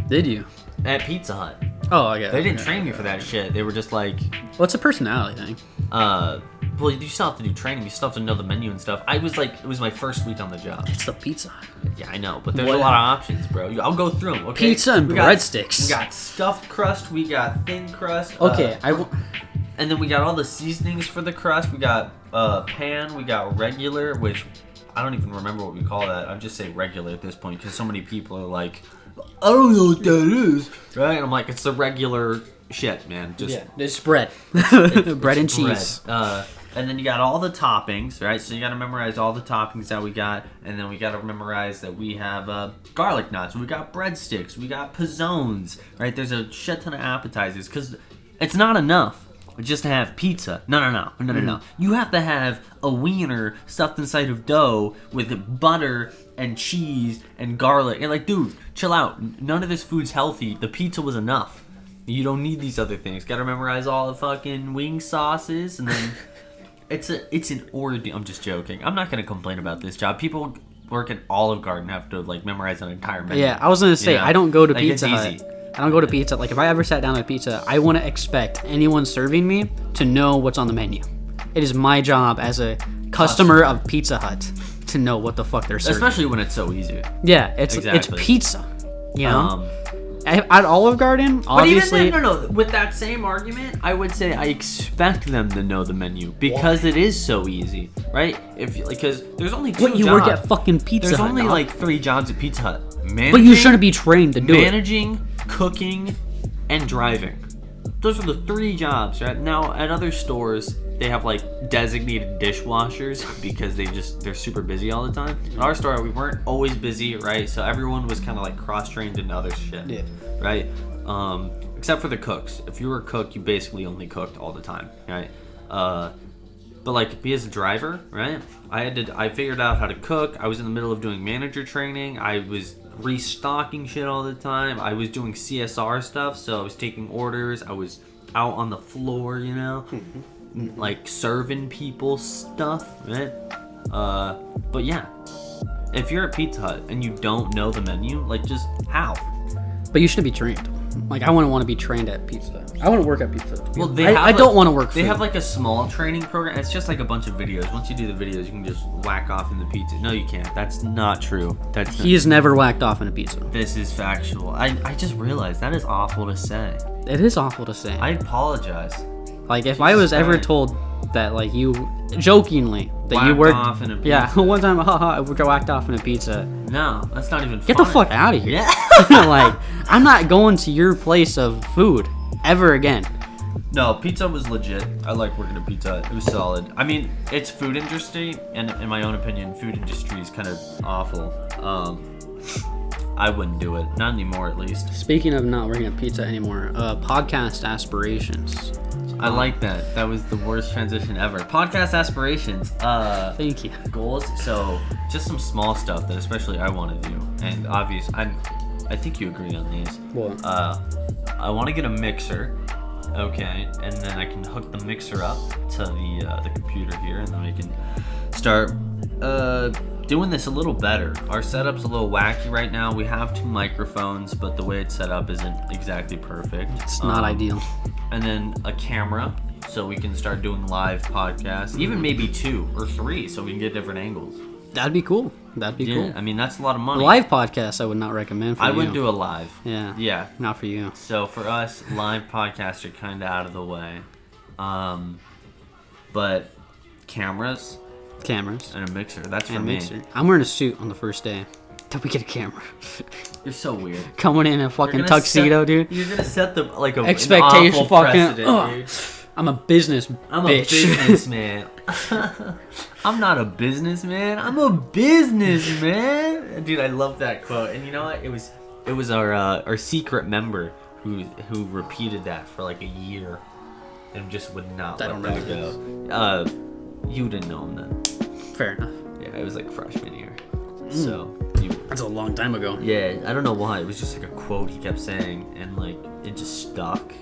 Did you? at Pizza Hut. Oh, I guess. They didn't train me for that shit. They were just like, Well, it's a personality thing. well, you still have to do training. You still have to know the menu and stuff. I was like, it was my first week on the job. It's the Pizza Hut. Yeah, I know, but there's What? a lot of options, bro. I'll go through them. Okay. Pizza and We got- breadsticks. We got stuffed crust. We got thin crust. Okay, And then we got all the seasonings for the crust. We got pan. We got regular, which I don't even remember what we call that. I just say regular at this point because so many people are like, I don't know what that is. Right? And I'm like, it's the regular shit, man. Just it's bread. Bread and it's cheese. bread. And then you got all the toppings, right? So you got to memorize all the toppings that we got, and then we got to memorize that we have garlic knots, we got breadsticks, we got pizzones, right? There's a shit ton of appetizers because it's not enough just to have pizza. No. You have to have a wiener stuffed inside of dough with butter and cheese and garlic. And like, dude, chill out. None of this food's healthy. The pizza was enough. You don't need these other things. Got to memorize all the fucking wing sauces, and then it's an ordeal. I'm just joking. I'm not gonna complain about this job. People work at Olive Garden have to like memorize an entire menu. Yeah, I was gonna say, You know? I don't go to Like, Pizza it's Hut. easy. I don't go to Pizza. Like, if I ever sat down at pizza, I wouldn't expect anyone serving me to know what's on the menu. It is my job as a customer of Pizza Hut to know what the fuck they're serving. Especially when it's so easy. Yeah, it's Exactly. pizza. You know, Um, at Olive Garden, obviously. But even then, no. With that same argument, I would say I expect them to know the menu because it is so easy, right? Because there's only two But you jobs. work at fucking Pizza There's Hut. only dog. like 3 jobs at Pizza Hut. But you shouldn't be trained to do it. managing, cooking, and driving. Those are the 3 jobs, right? Now, at other stores, they have like designated dishwashers because they're super busy all the time. At our store, we weren't always busy, right? So everyone was kind of like cross-trained in other shit, Yeah. right? Except for the cooks. If you were a cook, you basically only cooked all the time, right? But like, be as a driver, right? I figured out how to cook. I was in the middle of doing manager training. I was restocking shit all the time. I was doing CSR stuff, so I was taking orders. I was out on the floor, you know, like serving people stuff, right? But yeah, if you're at Pizza Hut and you don't know the menu, like, just how? But you shouldn't be trained. Like, I wouldn't want to be trained at Pizza Hut. I want to work at Pizza Hut. Well, I don't want to work. They food. have like a small training program. It's just like a bunch of videos. Once you do the videos, you can just whack off in the pizza. No, you can't. That's not true. He has never whacked off in a pizza. This is factual. I just realized that is awful to say. It is awful to say. I apologize. Like, if I was ever Christ. told that, like, you jokingly that you Whacked worked off in a yeah, pizza. one time, I whacked off in a pizza. No, that's not even. Get the funny. fuck out of here. Yeah. Like, I'm not going to your place of food ever again. No, pizza was legit. I like working at Pizza Hut. It was solid. I mean, it's food industry, and in my own opinion, food industry is kind of awful. I wouldn't do it. Not anymore, at least. Speaking of not working at pizza anymore, podcast aspirations. I like that. That was the worst transition ever. Podcast aspirations. Thank you. Goals. So just some small stuff that especially I want to do, and obvious. I think you agree on these. What? I want to get a mixer. Okay, and then I can hook the mixer up to the computer here, and then we can start doing this a little better. Our setup's a little wacky right now. We have 2 microphones, but the way it's set up isn't exactly perfect. It's not ideal. And then a camera, so we can start doing live podcasts. Even maybe 2 or 3, so we can get different angles. That'd be cool. That'd be cool. I mean, that's a lot of money. Live podcasts I would not recommend for you. I wouldn't do a live. Yeah. Yeah. Not for you. So for us, live podcasts are kind of out of the way. But cameras and a mixer, that's for me. I'm wearing a suit on the first day. Till we get a camera. You're so weird. Coming in a fucking tuxedo, dude. You're gonna set the like a expectation. An awful Fucking. precedent, I'm a businessman. I'm a businessman. I'm not a businessman. I'm a businessman. Dude, I love that quote. And you know what? It was our secret member who repeated that for like a year and just would not let that go. You didn't know him then. Fair enough. Yeah, it was like freshman year. So that's a long time ago. Yeah, I don't know why. It was just like a quote he kept saying, and like it just stuck.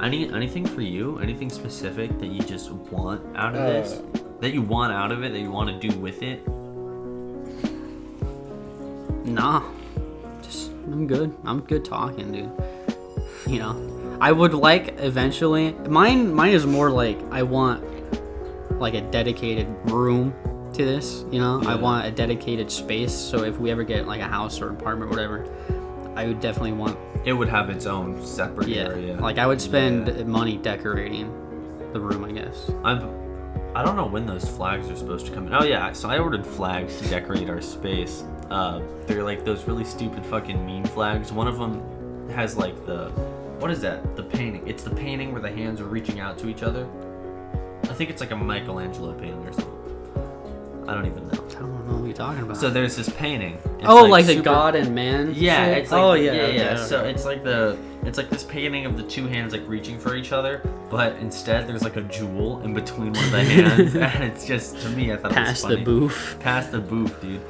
Anything for you? Anything specific that you just want out of this? That you want out of it? That you want to do with it? Nah. Just I'm good talking, dude. You know, I would like eventually. Mine is more like I want like a dedicated room to this. You know, I want a dedicated space. So if we ever get like a house or apartment or whatever, I would definitely want. It would have its own separate area. Like I would spend money decorating the room, I guess. I don't know when those flags are supposed to come in. Oh yeah, so I ordered flags to decorate our space. They're like those really stupid fucking meme flags. One of them has like what is that? The painting. It's the painting where the hands are reaching out to each other. I think it's like a Michelangelo painting or something. I don't even know. I don't know what you're talking about. So there's this painting. It's like the God and man. Yeah, shit? it's like yeah. Okay. So it's like this painting of the 2 hands like reaching for each other, but instead there's like a jewel in between one of the hands, and it's just, to me, I thought it was funny. Past the booth, dude.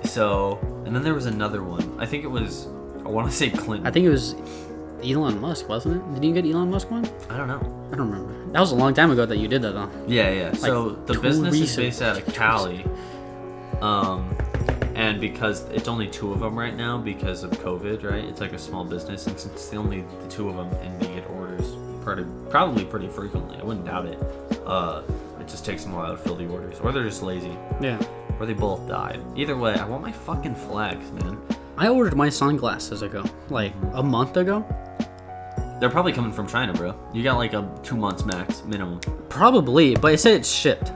So and then there was another one. I think it was. I want to say Clinton. I think it was Elon Musk, wasn't it? Did you get Elon Musk one? I don't know. I don't remember. That was a long time ago that you did that, though. Yeah. Like so the business is based out of Cali. And because it's only 2 of them right now because of COVID, right? It's like a small business, and since it's only the 2 of them, and they get orders probably pretty frequently. I wouldn't doubt it. It just takes them a while to fill the orders, or they're just lazy. Yeah. Or they both died. Either way, I want my fucking flags, man. I ordered my sunglasses like a month ago. They're probably coming from China, bro. You got like a 2 months max minimum. Probably, but it said it's shipped.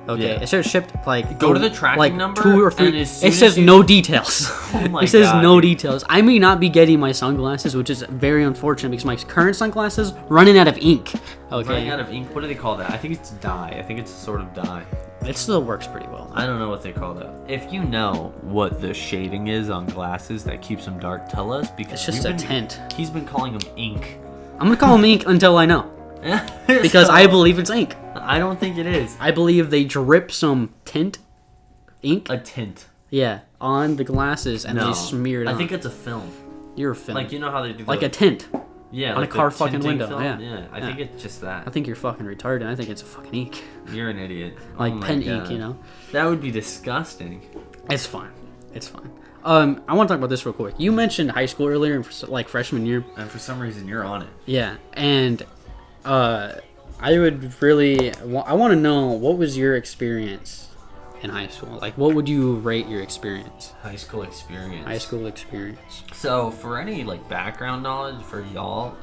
Okay, Yeah. it said it's shipped like Go to the tracking number, 2 or 3. and as soon It says as you- no details. Oh my It says God, no dude. details. I may not be getting my sunglasses, which is very unfortunate because my current sunglasses running out of ink. Okay, Running out of ink. What do they call that? I think it's dye. I think it's a sort of dye. it still works pretty well. I don't know what they call that. If you know what the shading is on glasses that keeps them dark, tell us, because It's just a tint. He's been calling them ink. I'm gonna call them ink until I know, because So, I believe it's ink. I don't think it is. I believe they drip some ink, A tint. on the glasses and No. they smear it on. I think it's a film. You're a film. Like, you know how they do like the, a tint. yeah, on a like the car fucking tinting window, film? yeah. I think it's just that. I think you're fucking retarded. I think it's a fucking ink. You're an idiot. Like Oh my pen God. ink, you know? That would be disgusting. It's fine. It's fine. I want to talk about this real quick. You mentioned high school earlier, like freshman year. And for some reason, you're on it. Yeah, and I would really, I want to know, what was your experience in high school? Like, what would you rate your experience? High school experience. High school experience. So, for any like background knowledge for y'all,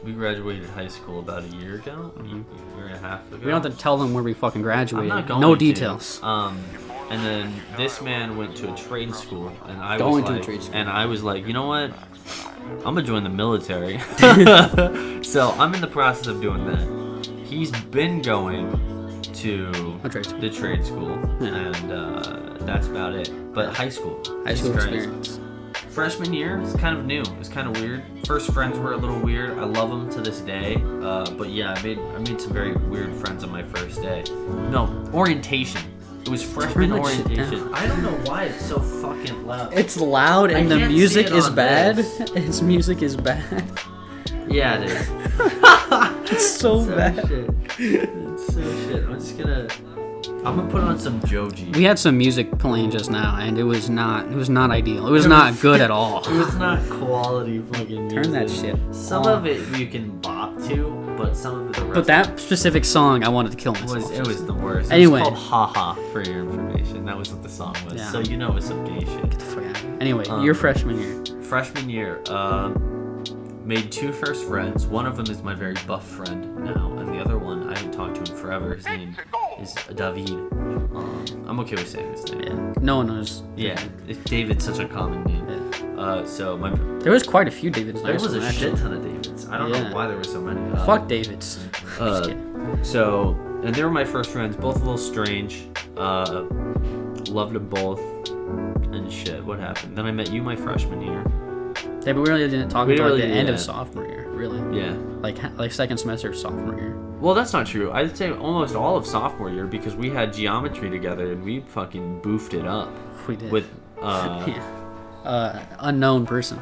we graduated high school about a year ago, a year and a half ago. We don't have to tell them where we fucking graduated. I'm not going no to. details. And then this man went to a trade school, and I Going was to a like, trade school. and I was like, you know what? I'm gonna join the military. So I'm in the process of doing that. He's been going to A trade school. the trade school, Yeah. and that's about it. But high school. High school Jesus Christ. experience. Freshman year was kind of new. It was kind of weird. First friends were a little weird. I love them to this day. But yeah, I made some very weird friends on my first day. No, orientation. It was freshman orientation. I don't know why it's so fucking loud. It's loud and the can't music see it is on bad. this. Its music is bad. Yeah, it is. It's so bad. Shit. It's so shit. I'm gonna put on some Joji. We had some music playing just now, and it was not ideal. It was not good at all. It was not quality fucking music. Turn that shit Some off. of it you can bop to, but some of the rest But that specific song, I wanted to kill myself. it was the worst. Anyway. It was called Ha Ha, for your information. That was what the song was. Yeah. So you know it was some gay shit. Anyway, your freshman year. Freshman year, made 2 first friends. One of them is my very buff friend now, and the other one I haven't talked to in forever. His name is David. I'm okay with saying his name. Yeah. No one knows. Yeah, David's such a common name. Yeah. There was quite a few Davids. There was a actually. shit ton of Davids. I don't know why there were so many. Fuck Davids. Just kidding. So, and they were my first friends, both a little strange. Loved them both. And shit, what happened? Then I met you my freshman year. Yeah, but we really didn't talk We until really the end of did. sophomore year, really. Yeah. Like second semester of sophomore year. Well, that's not true. I'd say almost all of sophomore year because we had geometry together and we fucking boofed it up. We did. With unknown person.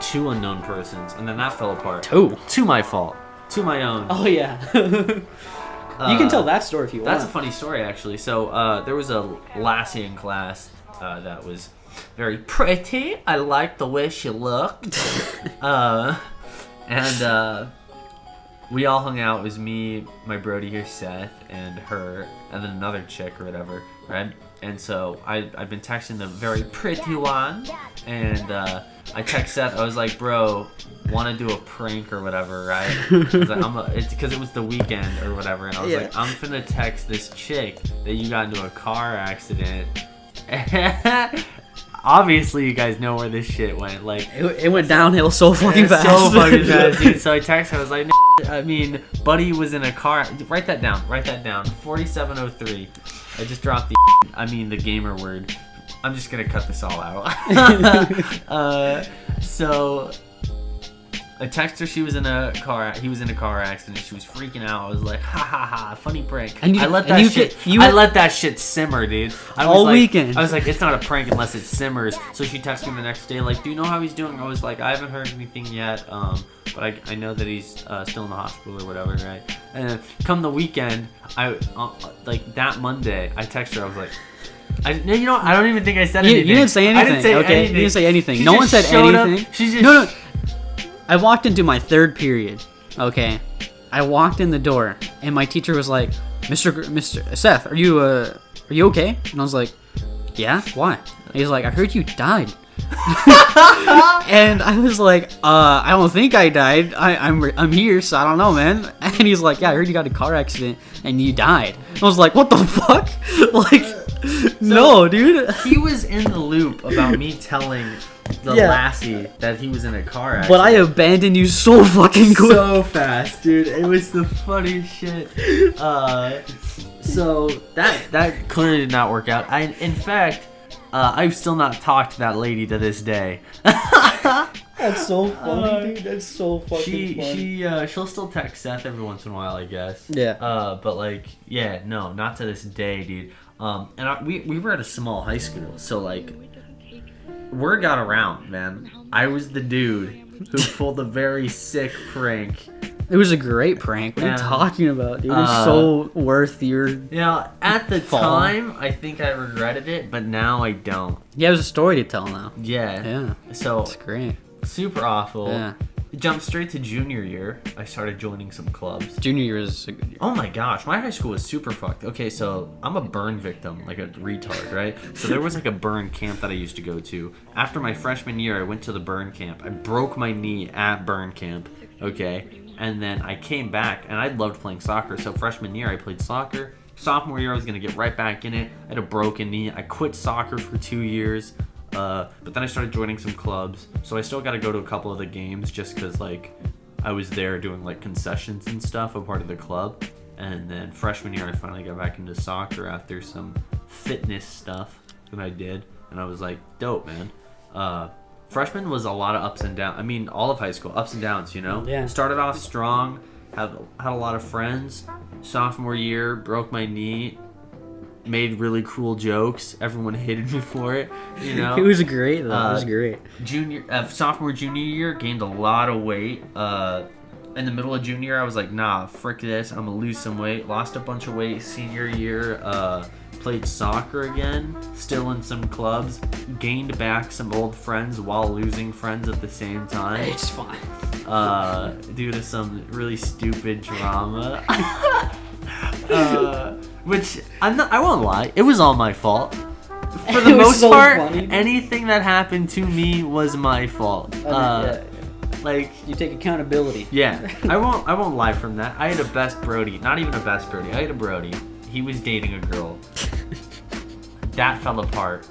2 unknown persons, and then that fell apart. 2. To my fault. To my own. Oh yeah. You can tell that story if you want. That's a funny story, actually. So there was a lassie in class that was very pretty. I liked the way she looked. And we all hung out. It was me, my brody here, Seth, and her, and then another chick or whatever, right? And so I've been texting the very pretty one, and I text Seth. I was like, bro, want to do a prank or whatever, right? I was like, it's because it was the weekend or whatever, and I was like, I'm finna text this chick that you got into a car accident. Obviously, you guys know where this shit went. Like, it went downhill so fucking fast. So fucking fast, dude. So I texted her. I was like, buddy was in a car. Write that down. 4703. I just dropped the gamer word. I'm just gonna cut this all out. So I texted her. She was in a car. He was in a car accident. She was freaking out. I was like, ha ha ha, funny prank. And I let that shit simmer, dude. All weekend. I was like, it's not a prank unless it simmers. So she texted me the next day, like, do you know how he's doing? I was like, I haven't heard anything yet. But I know that he's still in the hospital or whatever, right? And come the weekend, like that Monday, I texted her. I was like, I don't even think I said anything. You didn't say anything. I didn't say okay, anything. you didn't say anything. She No one just said showed up. anything. She just No. I walked into my 3rd period. Okay, I walked in the door, and my teacher was like, "Mr. Seth, are you okay?" And I was like, "Yeah, why?" And he's like, "I heard you died." And I was like, I don't think I died. I'm here, so I don't know, man. And he's like, yeah, I heard you got a car accident and you died. And I was like, what the fuck? Like, no, dude. He was in the loop about me telling the lassie that he was in a car accident. But I abandoned you so fucking quick. So fast, dude. It was the funniest shit. So that clearly did not work out. In fact, I've still not talked to that lady to this day. That's so funny, dude. That's so fucking funny. She'll still text Seth every once in a while, I guess. Yeah. But like, yeah, no, not to this day, dude. And we were at a small high school, so like, word got around, man. I was the dude who pulled a very sick prank. It was a great prank. What are you talking about, dude? It was so worth your at the fall. time, I think I regretted it, but now I don't. Yeah, there's a story to tell now. Yeah. So It's great. super awful. Yeah. Jumped straight to junior year. I started joining some clubs. Junior year is a good year. Oh my gosh, my high school was super fucked. Okay, so I'm a burn victim, like a retard, right? So there was like a burn camp that I used to go to. After my freshman year, I went to the burn camp. I broke my knee at burn camp, okay? And then I came back, and I loved playing soccer. So freshman year, I played soccer. Sophomore year, I was going to get right back in it. I had a broken knee. I quit soccer for 2 years. But then I started joining some clubs. So I still got to go to a couple of the games just because, like, I was there doing, like, concessions and stuff, a part of the club. And then freshman year, I finally got back into soccer after some fitness stuff. and I did, and I was like, dope, man. Freshman was a lot of ups and downs. I mean, all of high school, ups and downs, you know? Yeah. Started off strong, had a lot of friends. Sophomore year, broke my knee, made really cruel jokes. Everyone hated me for it, you know? It was great, though. It was great. Sophomore, junior year, gained a lot of weight. In the middle of junior year, I was like, nah, frick this. I'm going to lose some weight. Lost a bunch of weight senior year. Played soccer again. Still in some clubs. Gained back some old friends while losing friends at the same time. It's fine. Due to some really stupid drama. Which, I won't lie, it was all my fault. For the most part, funny. Anything that happened to me was my fault. Like, you take accountability. Yeah, I won't lie from that. I had a best Brody, not even a best Brody. I had a Brody. He was dating a girl. That fell apart.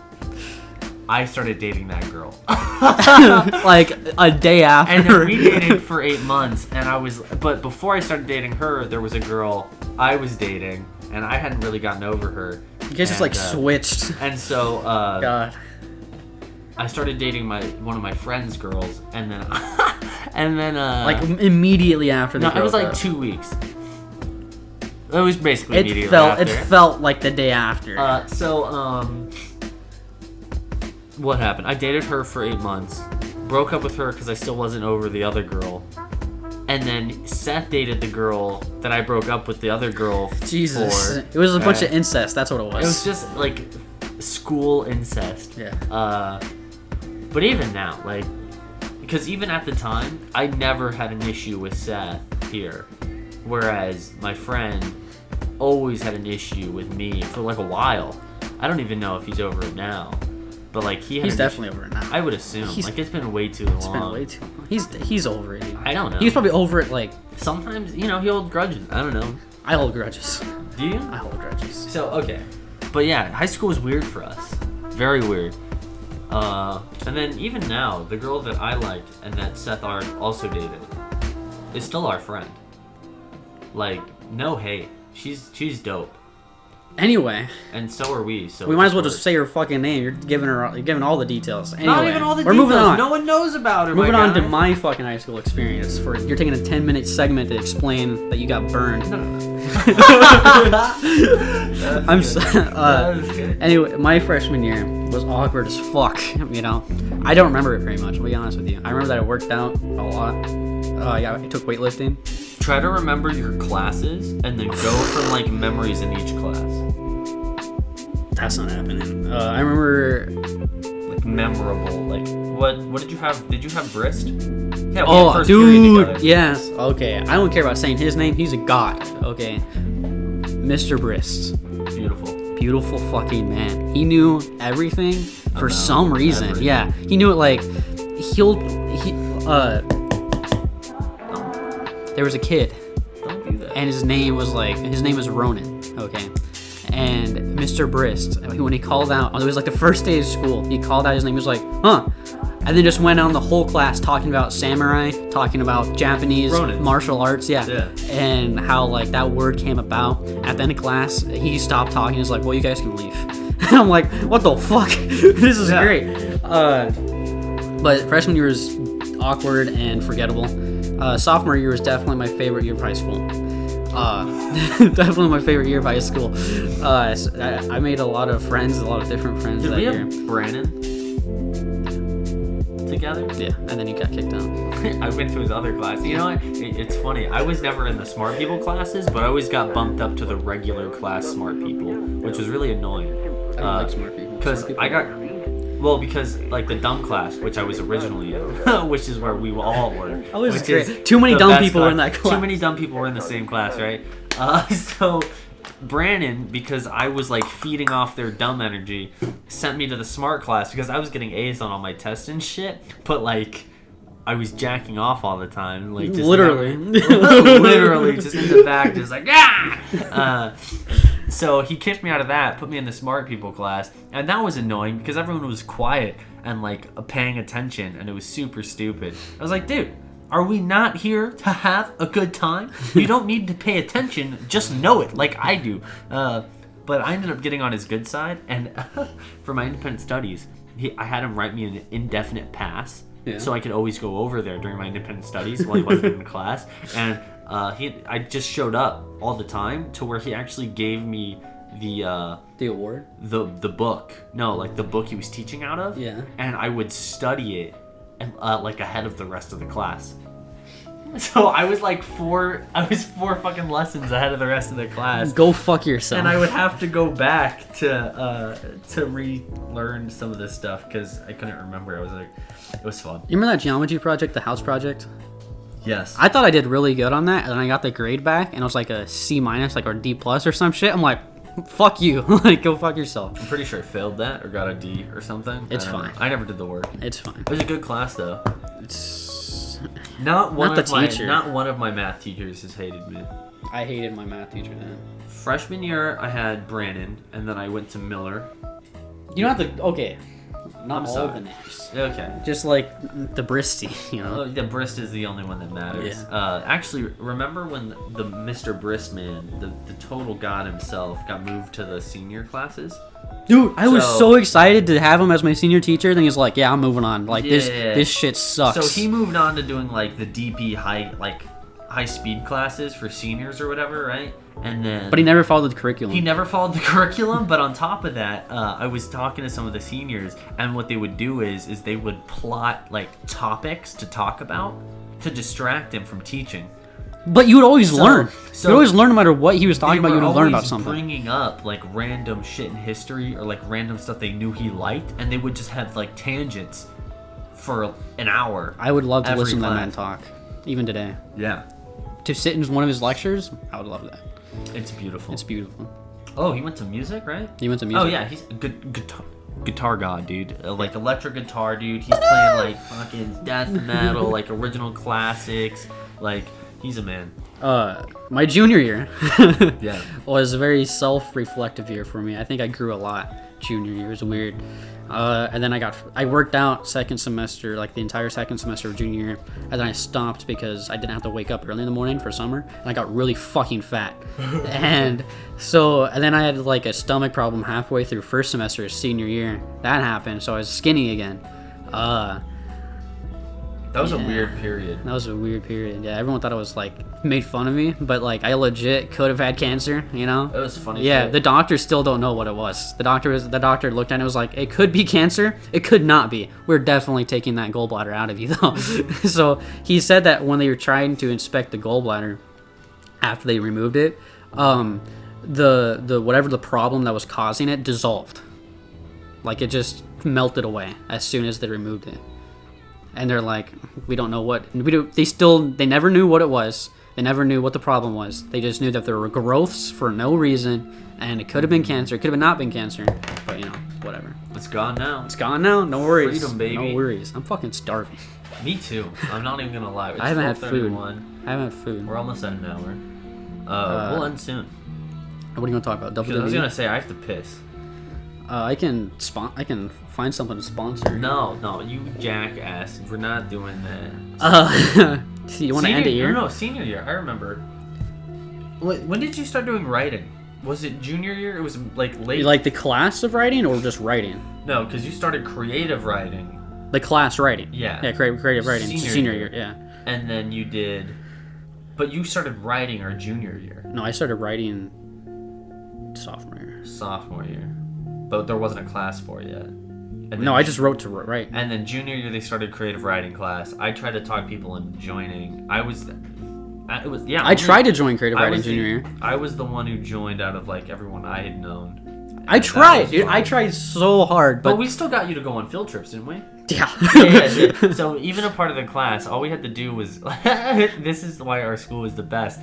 I started dating that girl. Like a day after. And then we dated for 8 months, but before I started dating her, there was a girl I was dating, and I hadn't really gotten over her. You guys just like switched. And so, God. I started dating one of my friend's girls, and then like immediately after. No, it was like 2 weeks. It was basically immediately after. It felt like the day after. What happened? I dated her for 8 months, broke up with her because I still wasn't over the other girl, and then Seth dated the girl that I broke up with the other girl Jesus. for. It was a bunch of incest. That's what it was. It was just like school incest. Yeah. But even now, like, because even at the time, I never had an issue with Seth here, whereas my friend always had an issue with me for like a while. I don't even know if he's over it now. But like he's definitely over it now. I would assume. It's been way too long. It's been way too long. He's over it. I don't know. He's probably over it like sometimes, he holds grudges. I don't know. I hold grudges. Do you? I hold grudges. So okay. But yeah, high school was weird for us. Very weird. And then even now, the girl that I liked and that Seth also dated is still our friend. Like, no hate. She's dope. Anyway, and so are we. So we might as well just say her fucking name. You're giving all the details. Anyway, not even all the we're details. Moving on. No one knows about her. Moving on to my fucking high school experience. You're taking a 10-minute segment to explain that you got burned. No. Anyway, my freshman year was awkward as fuck. I don't remember it very much. I'll be honest with you. I remember that I worked out a lot. I took weightlifting. Try to remember your classes and then go for like memories in each class. That's not happening. I remember like memorable. Like what did you have? Did you have Brist? Yeah. Oh, dude. Yes. Okay. I don't care about saying his name. He's a god. Okay. Mr. Brist. Beautiful fucking man. He knew everything for some reason. Everything. Yeah. He knew it like there was a kid. Don't do that. And his name was Ronan, okay? And Mr. Brist, when he called out, it was like the first day of school, he called out his name, he was like, huh? And then just went on the whole class talking about samurai, talking about Japanese martial arts, yeah. And how like that word came about. At the end of class, he stopped talking, he's like, well, you guys can leave. And I'm like, what the fuck? This is great. But freshman year was awkward and forgettable. Sophomore year was definitely my favorite year of high school. Definitely my favorite year of high school. I made a lot of friends, a lot of different friends that year. Did we have Brandon together? Yeah, and then you got kicked out. I went to his other class. You know what? It's funny. I was never in the smart people classes, but I always got bumped up to the regular class smart people, which was really annoying. I don't like smart people. Because because like the dumb class, which I was originally in, which is where we all were. Oh, it was great. Too many dumb people were in that class. Too many dumb people were in the same class, right? So Brandon, because I was like feeding off their dumb energy, sent me to the smart class because I was getting A's on all my tests and shit. But like, I was jacking off all the time, like just literally, literally just in the back, just like ah. So he kicked me out of that, put me in the smart people class, and that was annoying because everyone was quiet and like paying attention, and it was super stupid. I was like, dude, are we not here to have a good time? You don't need to pay attention, just know it like I do. But I ended up getting on his good side, and for my independent studies, I had him write me an indefinite pass, so I could always go over there during my independent studies while he wasn't in class. And I just showed up all the time to where he actually gave me the award, the book. No, like the book he was teaching out of. Yeah. And I would study it, and like ahead of the rest of the class. So I was like four fucking lessons ahead of the rest of the class. Go fuck yourself. And I would have to go back to relearn some of this stuff because I couldn't remember. I was like, it was fun. You remember that geometry project, the house project? Yes. I thought I did really good on that, and then I got the grade back, and it was like a C-, like, or D+ or some shit. I'm like, fuck you. Like, go fuck yourself. I'm pretty sure I failed that or got a D or something. It's fine. I never did the work. It's fine. It was a good class though. Not one of my math teachers has hated me. I hated my math teacher then. Freshman year, I had Brandon, and then I went to Miller. You don't have to. Okay. Not I'm all sorry. of the names. Okay. Just like the Bristy, you know. The Brist is the only one that matters. Yeah. Actually, remember when the Mr. Brist man, the total god himself, got moved to the senior classes? Dude, I was so excited to have him as my senior teacher. Then he's like, "Yeah, I'm moving on. Like this shit sucks." So he moved on to doing like the DP high speed classes for seniors or whatever, right? And then, but he never followed the curriculum. He never followed the curriculum. But on top of that, I was talking to some of the seniors, and what they would do is they would plot like topics to talk about to distract him from teaching. But you would always learn. You would always learn no matter what he was talking about. You would learn about something. Bringing up like random shit in history or like random stuff they knew he liked, and they would just have like tangents for an hour. I would love to listen to that man talk, even today. Yeah. To sit in one of his lectures, I would love that. It's beautiful. It's beautiful. Oh, he went to music, right? He went to music. Oh yeah, he's a good guitar god, dude. Like electric guitar, dude. He's playing like fucking death metal, like original classics, like. He's a man. My junior year yeah. was a very self-reflective year for me. I think I grew a lot. Junior year was weird. And then I worked out second semester, like the entire second semester of junior year. And then I stopped because I didn't have to wake up early in the morning for summer. And I got really fucking fat. and then I had like a stomach problem halfway through first semester of senior year. That happened. So I was skinny again. That was a weird period. That was a weird period. Yeah, everyone thought I was like made fun of me, but like I legit could have had cancer. You know. It was funny. Yeah, the doctors still don't know what it was. The doctor looked at it and was like, it could be cancer. It could not be. We're definitely taking that gallbladder out of you though. So he said that when they were trying to inspect the gallbladder after they removed it, the whatever the problem that was causing it dissolved. Like it just melted away as soon as they removed it. And they're like, we don't know what we do. They never knew what it was. They never knew what the problem was. They just knew that there were growths for no reason, and it could have been cancer. It could have not been cancer, but you know, whatever. It's gone now. It's gone now. No worries. Freedom, baby. No worries. I'm fucking starving. Me too. I'm not even gonna lie. It's I haven't had food. 12:31. I haven't had food. We're almost at an hour. We'll end soon. What are you gonna talk about? WWE? I was gonna say I have to piss. I can find something to sponsor. No, you jackass. We're not doing that. You want to end it here? No, senior year. I remember. When did you start doing writing? Was it junior year? It was like late. You like the class of writing or just writing? No, because you started creative writing. The class writing. Yeah. Yeah, creative writing. Senior year. Yeah. And then you did, but you started writing our junior year. No, I started writing sophomore year. Sophomore year. But there wasn't a class for it yet. No, I just wrote to write. And then junior year they started creative writing class. I tried to talk people into joining. I tried to join creative writing junior year. I was the one who joined out of like everyone I had known. I tried, dude. I tried so hard, but we still got you to go on field trips, didn't we? Yeah. Yeah. So even a part of the class, all we had to do was. This is why our school is the best.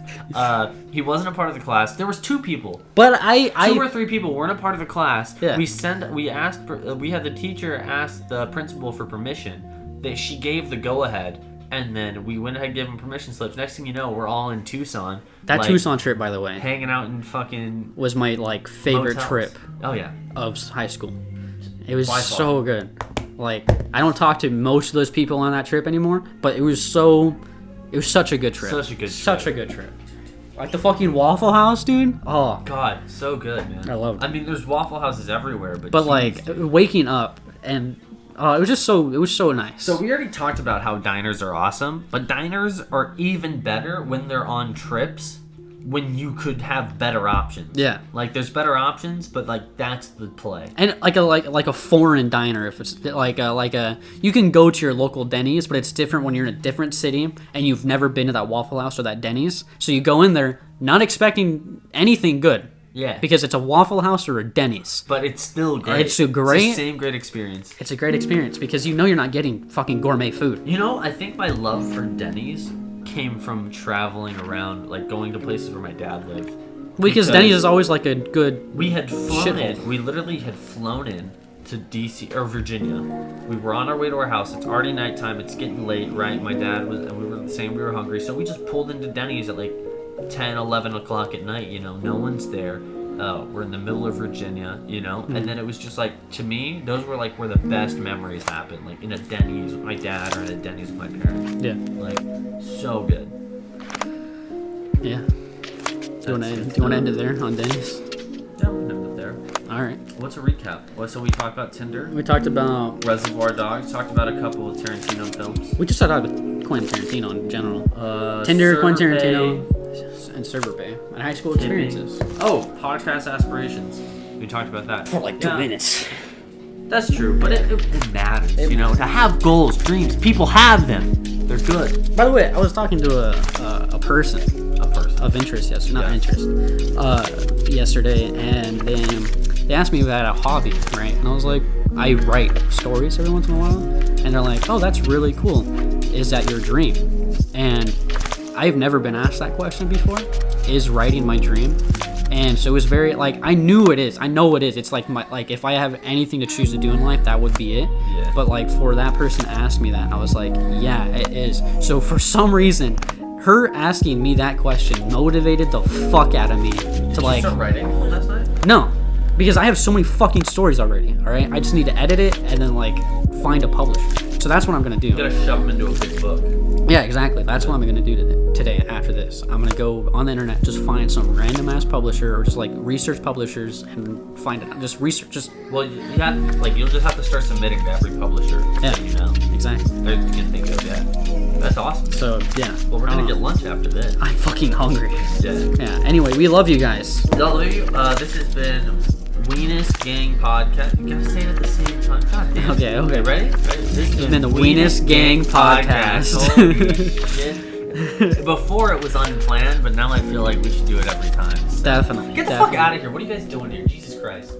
He wasn't a part of the class. There was 2 people. But two or 3 people weren't a part of the class. Yeah. We had the teacher ask the principal for permission. She gave the go ahead, and then we went ahead and gave him permission slips. Next thing you know, we're all in Tucson. That Tucson trip, by the way, hanging out in fucking was my favorite motels. trip. Oh yeah. Of high school. It was so good. Like, I don't talk to most of those people on that trip anymore, but it was such a good trip. Such a good trip. Like the fucking Waffle House, dude. Oh, God, so good, man. I love it. I mean, there's Waffle Houses everywhere, but but geez. like waking up and it was so nice. So we already talked about how diners are awesome, but diners are even better when they're on trips. When you could have better options. Yeah. Like there's better options, but like that's the play. And like a foreign diner, if it's like a you can go to your local Denny's, but it's different when you're in a different city and you've never been to that Waffle House or that Denny's. So you go in there not expecting anything good. Yeah. Because it's a Waffle House or a Denny's. But it's still great. It's great. It's the same great experience. It's a great experience because you know you're not getting fucking gourmet food. You know, I think my love for Denny's came from traveling around, like going to places where my dad lived. Because Denny's is always like a good. We had flown shithole. in. We literally had flown in to DC or Virginia. We were on our way to our house. It's already nighttime. It's getting late, right? My dad was, and we were saying we were hungry, so we just pulled into Denny's at like 10, 11 o'clock at night. You know, no one's there. We're in the middle of Virginia, you know, and then it was just like, to me, those were like where the best memories happened, like in a Denny's with my dad or in a Denny's with my parents. Yeah. Like, so good. Yeah. Do you want to end it there on Denny's? Yeah, we'll end it there. All right. What's a recap? So we talked about Tinder, We talked about. Reservoir Dogs, talked about a couple of Tarantino films. We just started with Quentin Tarantino in general. Tinder, Server Quentin Bay, Tarantino, and Server Bay, and high school experiences. Oh, podcast aspirations. We talked about that. For like 2 minutes. That's true, but it matters, you know, to have goals, dreams. People have them. They're good. By the way, I was talking to a person A person. of interest, yesterday, and they asked me about a hobby, right? And I was like, I write stories every once in a while, and they're like, oh, that's really cool. Is that your dream? And I've never been asked that question before. Is writing my dream? And so it was very, like, I knew it is. I know it is. It's like, if I have anything to choose to do in life, that would be it. Yeah. But, like, for that person to ask me that, I was like, yeah, it is. So for some reason, her asking me that question motivated the fuck out of me to, like... Did you start writing last night? No. Because I have so many fucking stories already, all right? I just need to edit it and then, like, find a publisher. So that's what I'm going to do. You gotta shove them into a big book. Yeah, exactly. That's what I'm going to do today after this. I'm going to go on the internet, just find some random ass publisher or just like research publishers and find it. Just research. Just Well, you'll just have to start submitting to every publisher. Yeah. So you know. exactly. That you can think of, yeah. That's awesome. So yeah. Well, we're gonna get lunch after this. I'm fucking hungry. Yeah. Yeah. Anyway, we love you guys. W, this has been Weenus Gang Podcast. You gotta say it at the same time. God damn. Okay. Ready? This has been the Weenus Gang Podcast. Holy shit. Before it was unplanned, but now I feel like we should do it every time. So. Definitely. Get the fuck out of here. What are you guys doing here? Jesus Christ.